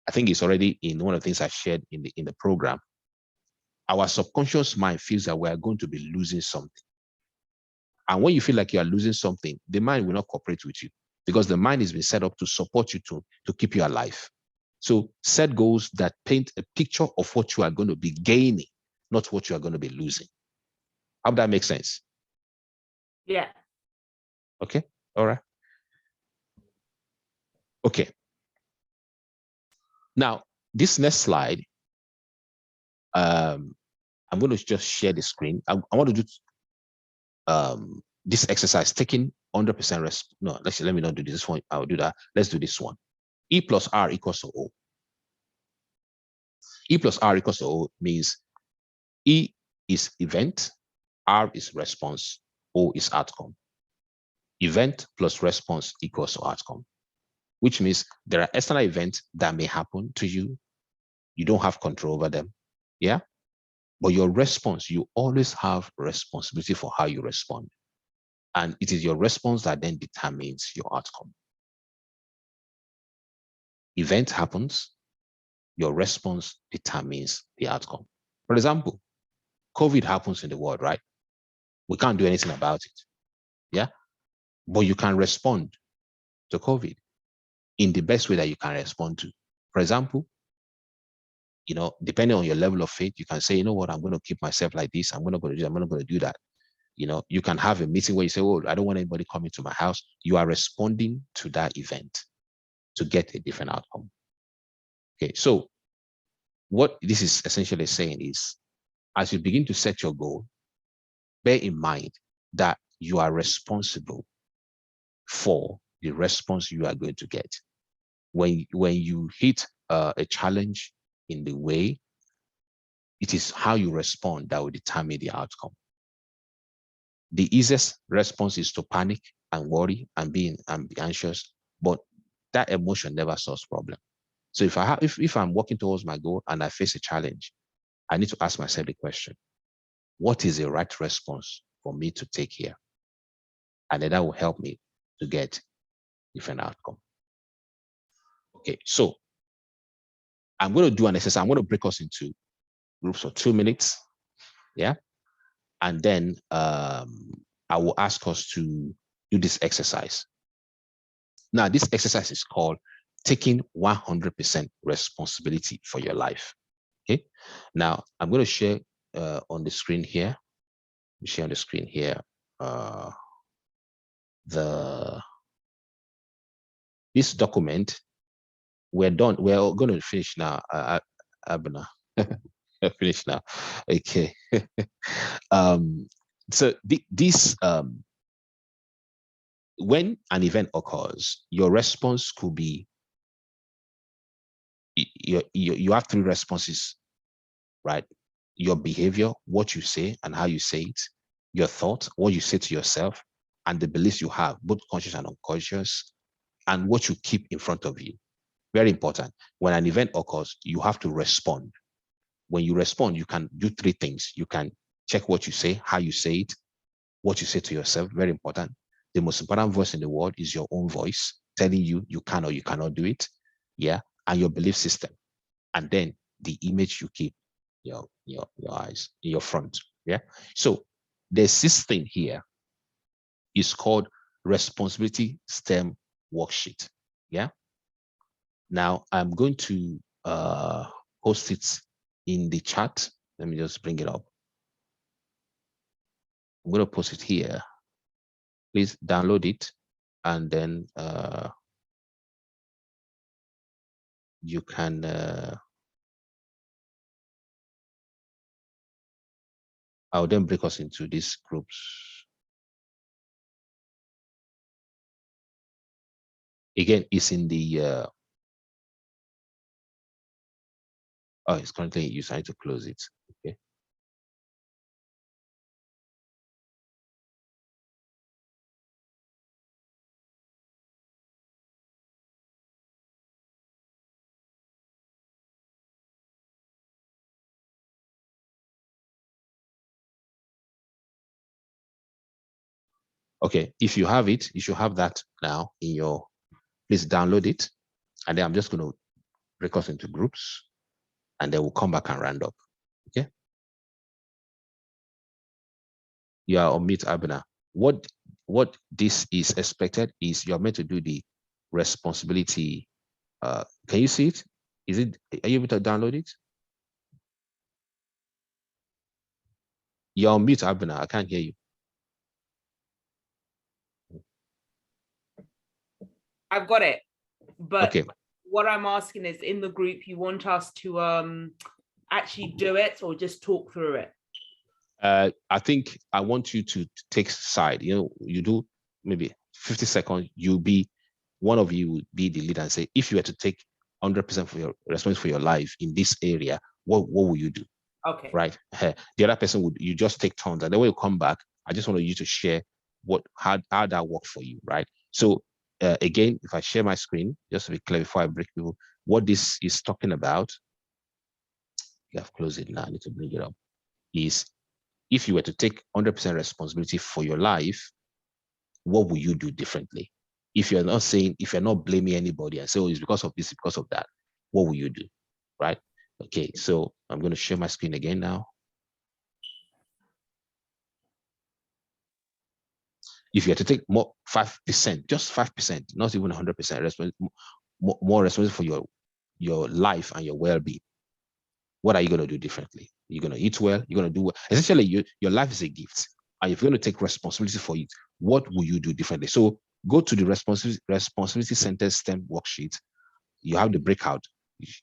I think it's already in one of the things I shared in the program, our subconscious mind feels that we are going to be losing something. And when you feel like you are losing something, the mind will not cooperate with you because the mind has been set up to support you to keep you alive. So set goals that paint a picture of what you are going to be gaining, not what you are going to be losing. How that makes sense? Yeah. Okay. All right. Okay. Now, this next slide, I'm going to just share the screen. I want to do this exercise, taking 100% rest. No, let me not do this one. I'll do that. Let's do this one. E plus R equals to O. E plus R equals to O means E is event, R is response, O is outcome. Event plus response equals to outcome, which means there are external events that may happen to you. You don't have control over them. Yeah. But your response, you always have responsibility for how you respond. And it is your response that then determines your outcome. Event happens, your response determines the outcome. For example, COVID happens in the world, right? We can't do anything about it. Yeah. But you can respond to COVID in the best way that you can respond to. For example, you know, depending on your level of faith, you can say, you know what, I'm going to keep myself like this. I'm not going to do that. You know, you can have a meeting where you say, oh, I don't want anybody coming to my house. You are responding to that event to get a different outcome. Okay, so what this is essentially saying is, as you begin to set your goal, bear in mind that you are responsible for the response you are going to get. When you hit a challenge in the way, it is how you respond that will determine the outcome. The easiest response is to panic and worry and be anxious, but that emotion never solves problem. So if I'm working towards my goal and I face a challenge, I need to ask myself the question, what is the right response for me to take here? And then that will help me to get different outcome. Okay, so I'm going to do an exercise. I'm going to break us into groups for 2 minutes. Yeah. And then I will ask us to do this exercise. Now, this exercise is called taking 100% responsibility for your life. Okay. Now, I'm going to share on the screen here. Share on the screen here this document. We're done. We're going to finish now. Abner, finish now. Okay. So this when an event occurs, your response could be you have 3 responses, right? Your behavior, what you say and how you say it, your thought, what you say to yourself, and the beliefs you have, both conscious and unconscious, and what you keep in front of you. Very important. When an event occurs, you have to respond. When you respond, you can do 3 things. You can check what you say, how you say it, what you say to yourself. Very important. The most important voice in the world is your own voice telling you you can or you cannot do it. Yeah. And your belief system. And then the image you keep your eyes in your front. Yeah. So there's this thing here. It's called responsibility STEM worksheet. Yeah. Now I'm going to post it in the chat. Let me just bring it up. I'm going to post it here. Please download it, and then you can I'll then break us into these groups. Again, it's in the oh, it's currently in use. I need to close it. Okay. Okay, if you have it, you should have that now in your, please download it. And then I'm just going to break us into groups, and then we'll come back and round up. Okay. You are on mute, Abner. What this is expected is you're meant to do the responsibility. Can you see it? Are you able to download it? You're on mute, Abner. I can't hear you. I've got it. But okay. What I'm asking is, in the group, you want us to actually do it or just talk through it? I think I want you to take side. You know, you do maybe 50 seconds. One of you will be the leader and say, if you were to take 100% for your responsibility for your life in this area, what will you do? Okay. Right. The other person you just take turns, and then when you come back, I just want you to share how that worked for you. Right. So again, if I share my screen, just to be clear before I break people, what this is talking about, you have closed it now. I need to bring it up. Is if you were to take 100% responsibility for your life, what will you do differently? If you're not blaming anybody and say, oh, it's because of this, because of that, what will you do? Right? Okay, so I'm going to share my screen again now. If you had to take 5%, just 5%, not even 100% more responsibility for your life and your well-being, what are you going to do differently? You're going to eat well, you're going to do well. Essentially, your life is a gift. And if you're going to take responsibility for it, what will you do differently? So go to the responsibility centered STEM worksheet. You have the breakout.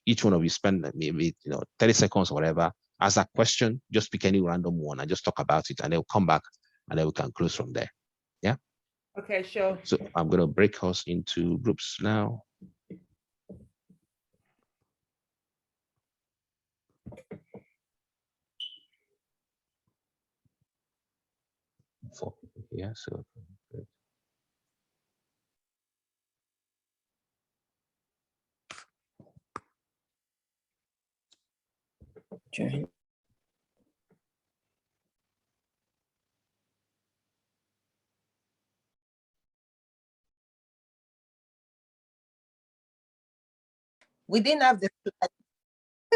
Each one of you spend maybe 30 seconds or whatever. Ask that question, just pick any random one and just talk about it, and then we'll come back and then we can close from there. Yeah. Okay, sure. So I'm going to break us into groups now. For here, so Join. We didn't have the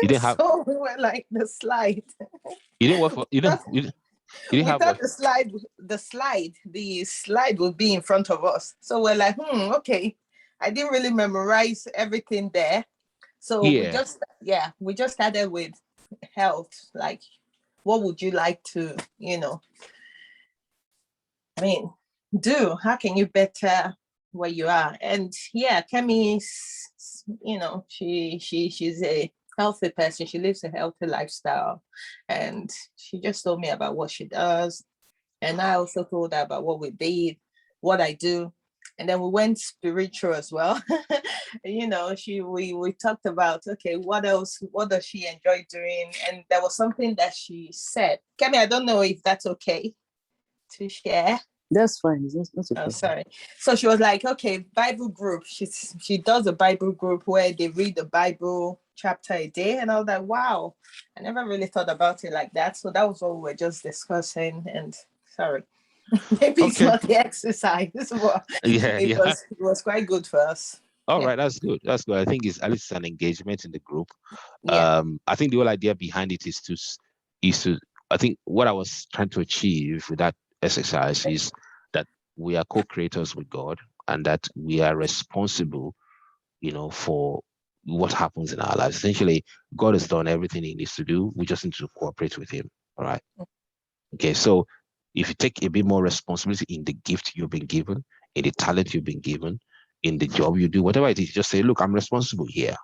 You didn't have. So we were like the slide. You didn't work for. You didn't. You didn't We have thought what? the slide would be in front of us. So we're like, okay. I didn't really memorize everything there. So Yeah. we just started with health. Like, what would you like to, do? How can you better where you are? And yeah, Kemi's, she's a healthy person. She lives a healthy lifestyle. And she just told me about what she does. And I also told her about what we did, what I do. And then we went spiritual as well. We talked about, okay, what else, what does she enjoy doing? And there was something that she said. Kemi, I don't know if that's okay to share. That's fine. That's okay. Oh, sorry. So she was like, okay, Bible group. She does a Bible group where they read the Bible chapter a day. And I was like, wow, I never really thought about it like that. So that was what we were just discussing. And sorry, maybe it's not the exercise, but Yeah. it was quite good for us. All right, that's good. That's good. I think it's at least an engagement in the group. Yeah. I think the whole idea behind it is to. I think what I was trying to achieve with that exercise is that we are co-creators with God, and that we are responsible, for what happens in our lives. Essentially, God has done everything He needs to do. We just need to cooperate with Him. All right. Okay. So if you take a bit more responsibility in the gift you've been given, in the talent you've been given, in the job you do, whatever it is, just say, look, I'm responsible here,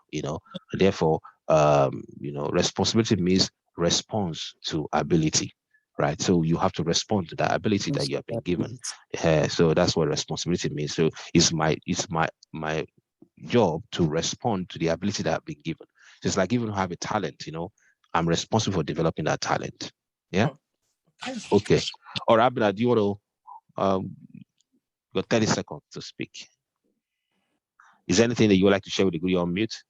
therefore, responsibility means response to ability, right? So you have to respond to that ability that you have been given. So that's what responsibility means. So it's my job to respond to the ability that I've been given. Just like even have a talent, I'm responsible for developing that talent. Yeah. Okay. All right, Abner, do you want to got 30 seconds to speak? Is there anything that you would like to share with the group? You're on mute.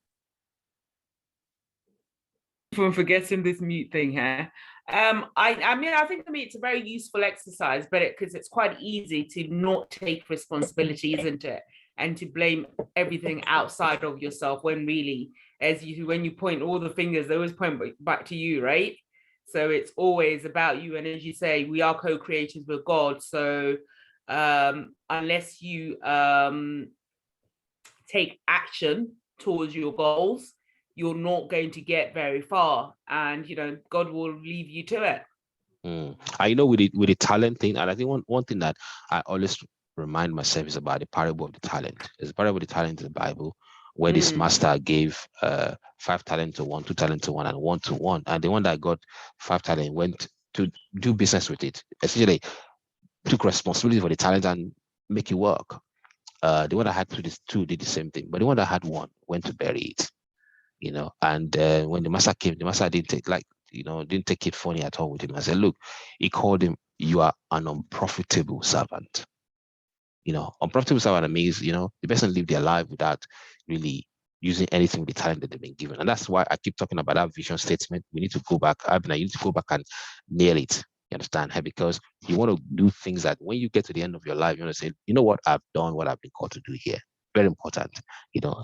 From forgetting this mute thing here. I think for me it's a very useful exercise, but because it's quite easy to not take responsibility, isn't it? And to blame everything outside of yourself when really, when you point all the fingers, they always point back to you, right? So it's always about you. And as you say, we are co-creators with God. So unless you take action towards your goals, you're not going to get very far, and God will leave you to it. I know with the talent thing, and I think one thing that I always remind myself is about the parable of the talent. There's a parable of the talent in the Bible where this master gave 5 talents to one, 2 talents to one, and 1 to 1, and the one that got 5 talents went to do business with it. Essentially, took responsibility for the talent and make it work. The one that had 2 did the same thing, but the one that had 1 went to bury it. And when the master came, the master didn't take it funny at all with him. I said, look, he called him, you are an unprofitable servant. Unprofitable servant means, the person lived their life without really using anything with the talent that they've been given. And that's why I keep talking about that vision statement. We need to go back. You need to go back and nail it. You understand? Because you want to do things that when you get to the end of your life, you want to say, you know what, I've done what I've been called to do here. Very important,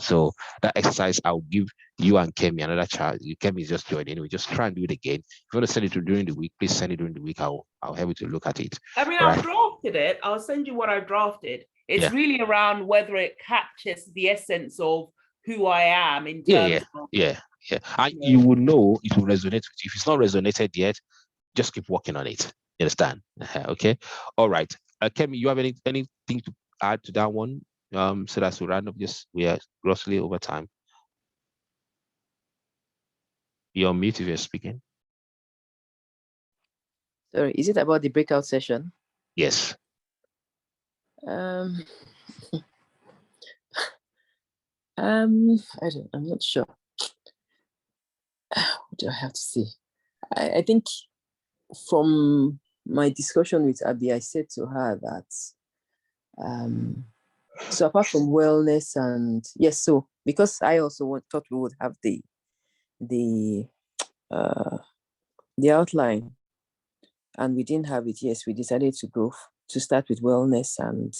So that exercise, I'll give you and Kemi another chance. Kemi is just joining. We just try and do it again. If you want to send it during the week, please send it during the week. I'll help you to look at it. I mean, I've drafted it. I'll send you what I've drafted. It's really around whether it captures the essence of who I am in terms of... Yeah. And you will know it will resonate with you. If it's not resonated yet, just keep working on it. You understand? Okay. All right. Kemi, you have anything to add to that one? So that's we round up. We are grossly over time. You're on mute if you're speaking. Sorry, is it about the breakout session? Yes. I'm not sure. What do I have to say? I think from my discussion with Abby, I said to her that so apart from wellness and yes, so because I also thought we would have the outline, and we didn't have it. Yes, we decided to start with wellness, and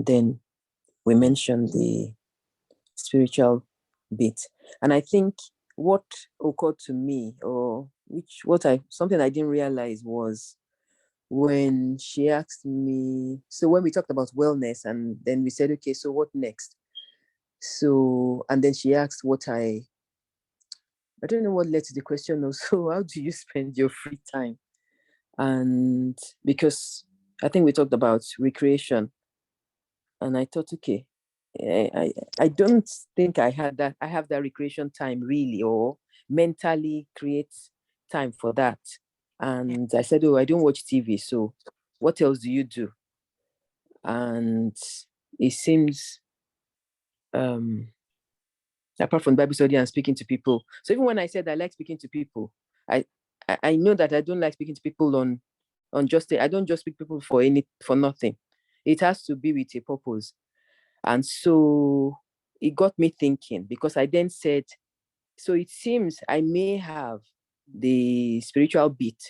then we mentioned the spiritual bit. And I think what occurred to me, or something I didn't realize was when she asked me, so when we talked about wellness, and then we said, okay, so what next? So, and then she asked I don't know what led to the question also, how do you spend your free time? And because I think we talked about recreation, and I thought, okay, I don't think I have that recreation time really, or mentally create time for that. And I said, oh, I don't watch TV, so what else do you do? And it seems, apart from Bible study and speaking to people, so even when I said I like speaking to people, I know that I don't like speaking to people on I don't just speak to people for nothing. It has to be with a purpose. And so it got me thinking, because I then said, so it seems I may have the spiritual bit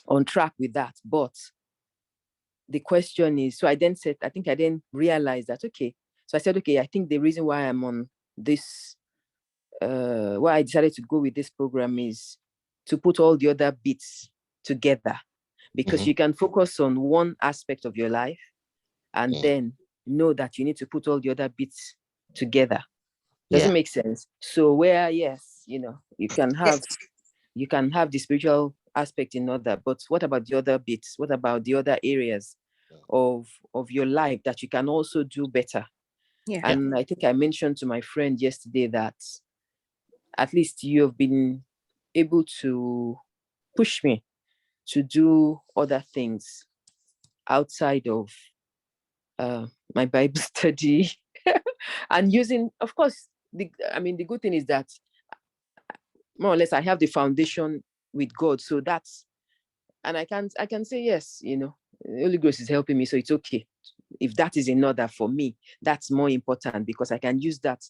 on track with that, but the question is, so I then said, I think I then realized that, okay, so I said, okay, I think the reason why I'm on this, why I decided to go with this program is to put all the other bits together, because you can focus on one aspect of your life and then know that you need to put all the other bits together. Does it make sense? So where, yes, you can have the spiritual aspect in other, but what about the other bits? What about the other areas of your life that you can also do better? And I think I mentioned to my friend yesterday that at least you have been able to push me to do other things outside of my Bible study and using, of course, the good thing is that more or less I have the foundation with God. So that's, and I can say, yes, the Holy Ghost is helping me. So it's okay. If that is in order for me, that's more important, because I can use that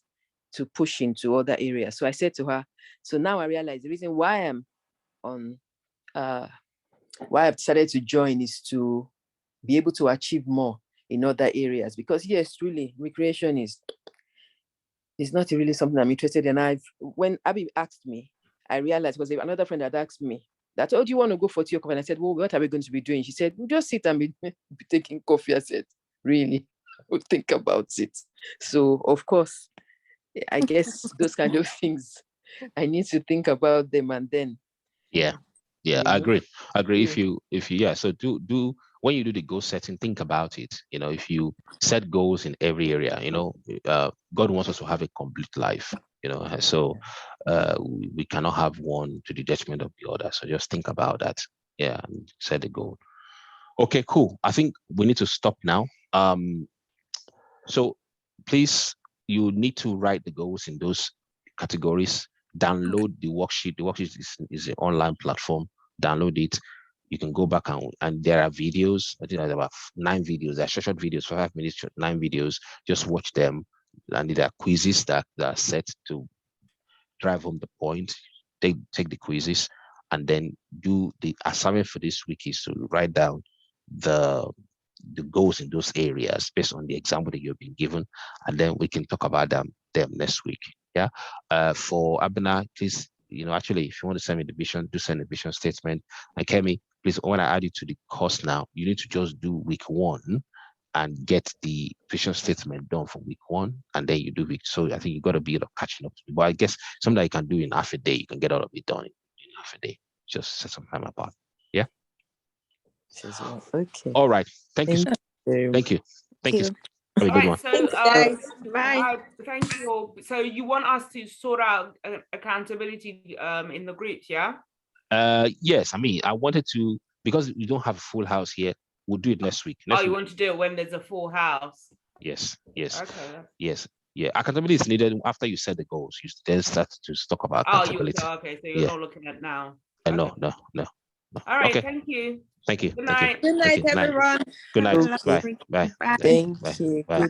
to push into other areas. So I said to her, so now I realize the reason why I'm on, why I've decided to join is to be able to achieve more in other areas. Because yes, really, recreation is not really something I'm interested in. When Abby asked me, I realized, because another friend had asked me that, oh, do you want to go for tea or coffee? And I said, well, what are we going to be doing? She said, we'll just sit and be taking coffee. I said, really? We'll think about it. So, of course, I guess those kind of things, I need to think about them, and then. Yeah, I agree. If you, so do when you do the goal setting, think about it. If you set goals in every area, God wants us to have a complete life. So we cannot have one to the detriment of the other. So just think about that. Yeah, and set the goal. Okay, cool. I think we need to stop now. So please, you need to write the goals in those categories. Download the worksheet. The worksheet is an online platform. Download it. You can go back and there are videos. I think there's about 9 videos. They're short videos, 5 minutes, 9 videos. Just watch them. And there are quizzes that are set to drive home the point. Take the quizzes, and then do the assignment for this week is to write down the goals in those areas based on the example that you've been given, and then we can talk about them next week. Yeah. For Abena, please, actually, if you want to send me the vision, do send a vision statement. And Kemi, please, when I add you to the course now, you need to just do week 1 and get the vision statement done for week 1, and then you do week. So I think you got to be catching up. But I guess something that you can do in half a day, you can get all of it done in half a day. Just set some time apart. Yeah. Okay. All right. Thank you. Thank you. Have a good one. So, bye. Thank you all. So you want us to sort out accountability in the groups, yeah? Yes. I wanted to, because we don't have a full house here. We'll do it next week. You want to do it when there's a full house? Yes. Okay. Yes. Yeah. Accountability is needed after you set the goals. You then start to talk about accountability. Okay. So you're not looking at now. Okay. No. All right. Okay. Thank you. Thank you. Good night. Good night, everyone. Good night. Bye. Thank you. Bye.